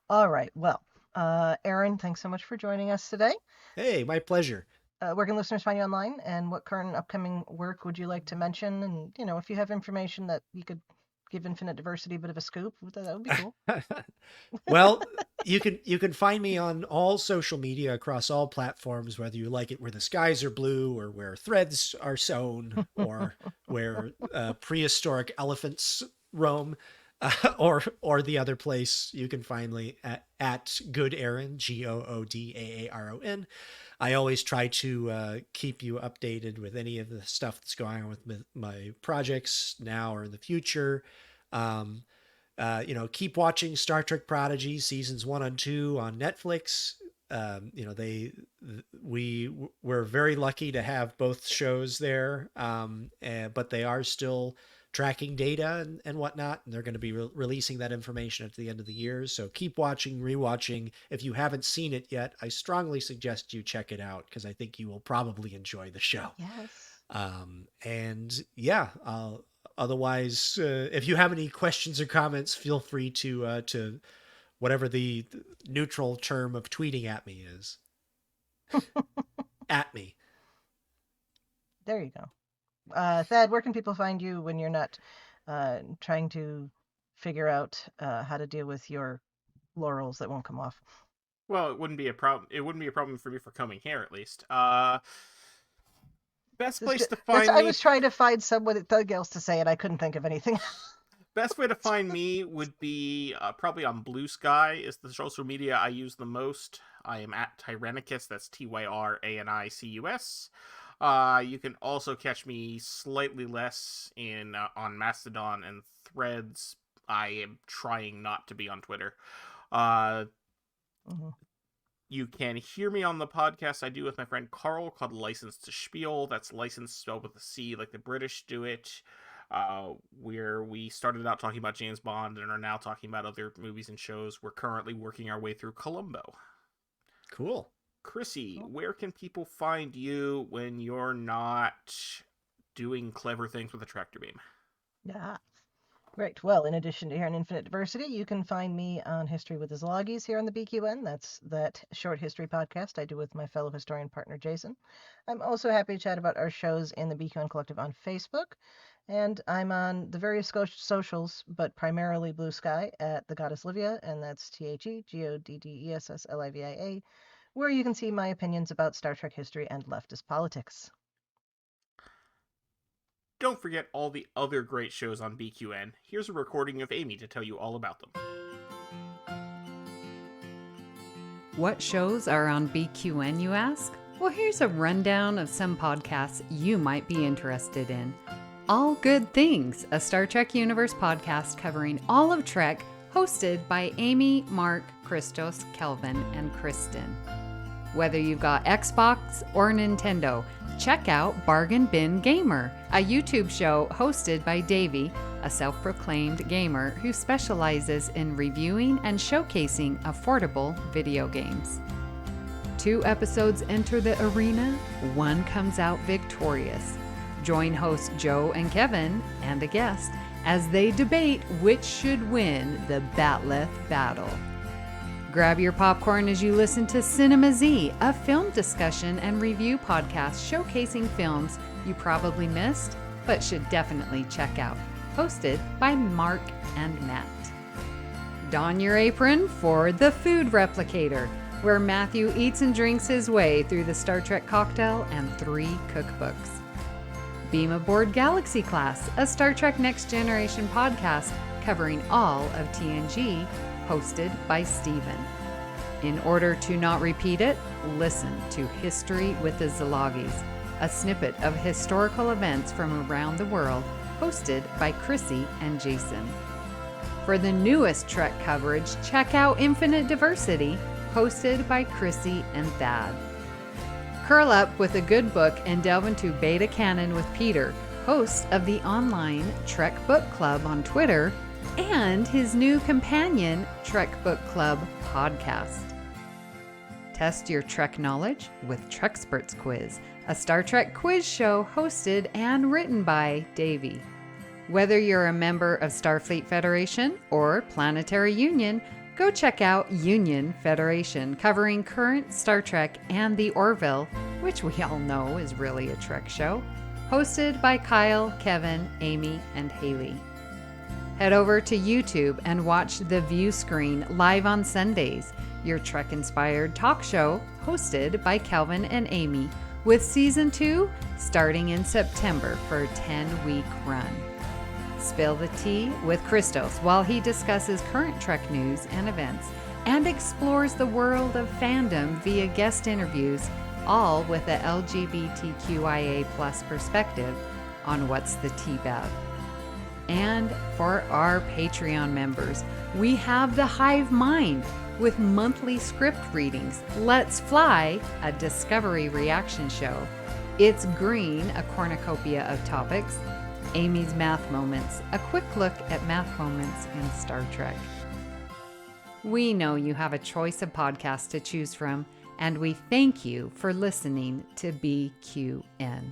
All right. Well, Aaron, thanks so much for joining us today. Hey, my pleasure. Where can listeners find you online, and what current and upcoming work would you like to mention? And, if you have information that you could give Infinite Diversity a bit of a scoop, that would be cool. Well, you can find me on all social media across all platforms, whether you like it where the skies are blue or where threads are sewn or where prehistoric elephants roam, or the other place. You can find me at Good Aaron, GOODAARON. I always try to keep you updated with any of the stuff that's going on with my projects now or in the future. Keep watching Star Trek Prodigy seasons 1 and 2 on Netflix. We're very lucky to have both shows there, but they are still tracking data and whatnot, and they're going to be releasing that information at the end of the year. So keep watching, rewatching. If you haven't seen it yet, I strongly suggest you check it out because I think you will probably enjoy the show. Yes. Otherwise, if you have any questions or comments, feel free to whatever the neutral term of tweeting at me is. At me. There you go. Thad, where can people find you when you're not trying to figure out how to deal with your laurels that won't come off? Well, it wouldn't be a problem. It wouldn't be a problem for me for coming here, at least. Best place to find me... I was trying to find someone else to say it. I couldn't think of anything. Best way to find me would be probably on Blue Sky is the social media I use the most. I am at Tyrannicus. That's TYRANICUS. You can also catch me slightly less on Mastodon and Threads. I am trying not to be on Twitter. You can hear me on the podcast I do with my friend Carl called License to Spiel. That's license spelled with a C, like the British do it. Where we started out talking about James Bond and are now talking about other movies and shows. We're currently working our way through Columbo. Cool. Chrissie, where can people find you when you're not doing clever things with a tractor beam? Yeah. Great. Well, in addition to here on Infinite Diversity, you can find me on History with the Szilagys here on the BQN. That's that short history podcast I do with my fellow historian partner, Jason. I'm also happy to chat about our shows in the BQN Collective on Facebook. And I'm on the various socials, but primarily Blue Sky at The Goddess Livia, and that's TheGoddessLivia, where you can see my opinions about Star Trek history and leftist politics. Don't forget all the other great shows on BQN. Here's a recording of Amy to tell you all about them. What shows are on BQN, you ask? Well, here's a rundown of some podcasts you might be interested in. All Good Things, a Star Trek Universe podcast covering all of Trek, hosted by Amy, Mark, Christos, Kelvin, and Kristen. Whether you've got Xbox or Nintendo, check out Bargain Bin Gamer, a YouTube show hosted by Davey, a self-proclaimed gamer who specializes in reviewing and showcasing affordable video games. 2 episodes enter the arena, 1 comes out victorious. Join hosts Joe and Kevin, and a guest, as they debate which should win the Batleth battle. Grab your popcorn as you listen to Cinema Z, a film discussion and review podcast showcasing films you probably missed, but should definitely check out. Hosted by Mark and Matt. Don your apron for The Food Replicator, where Matthew eats and drinks his way through the Star Trek cocktail and 3 cookbooks. Beam Aboard Galaxy Class, a Star Trek Next Generation podcast covering all of TNG, hosted by Steven. In order to not repeat it, listen to History with the Szilagys, a snippet of historical events from around the world, hosted by Chrissie and Jason. For the newest Trek coverage, check out Infinite Diversity, hosted by Chrissie and Thad. Curl up with a good book and delve into Beta Canon with Peter, host of the online Trek Book Club on Twitter, and his new companion, Trek Book Club podcast. Test your Trek knowledge with Trexperts Quiz, a Star Trek quiz show hosted and written by Davey. Whether you're a member of Starfleet Federation or Planetary Union, go check out Union Federation, covering current Star Trek and the Orville, which we all know is really a Trek show, hosted by Kyle, Kevin, Amy, and Haley. Head over to YouTube and watch The View Screen live on Sundays, your Trek-inspired talk show hosted by Kelvin and Amy, with Season 2 starting in September for a 10-week run. Spill the tea with Christos while he discusses current Trek news and events and explores the world of fandom via guest interviews, all with a LGBTQIA+ perspective on What's the Tea Bab. And for our Patreon members, we have The Hive Mind with monthly script readings, Let's Fly, a Discovery reaction show, It's Green, a cornucopia of topics, Amy's Math Moments, a quick look at math moments in Star Trek. We know you have a choice of podcasts to choose from, and we thank you for listening to BQN.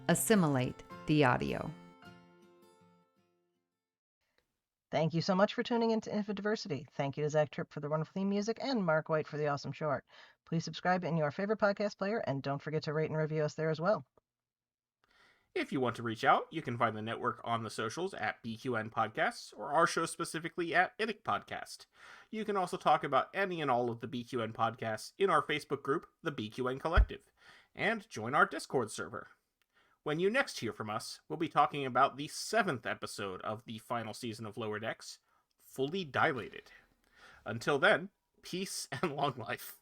Assimilate the audio. Thank you so much for tuning into Infinite Diversity. Thank you to Zach Tripp for the wonderful theme music and Mark White for the awesome short. Please subscribe in your favorite podcast player, and don't forget to rate and review us there as well. If you want to reach out, you can find the network on the socials at BQN Podcasts, or our show specifically at IDIC Podcast. You can also talk about any and all of the BQN podcasts in our Facebook group, the BQN Collective, and join our Discord server. When you next hear from us, we'll be talking about the 7th episode of the final season of Lower Decks, Fully Dilated. Until then, peace and long life.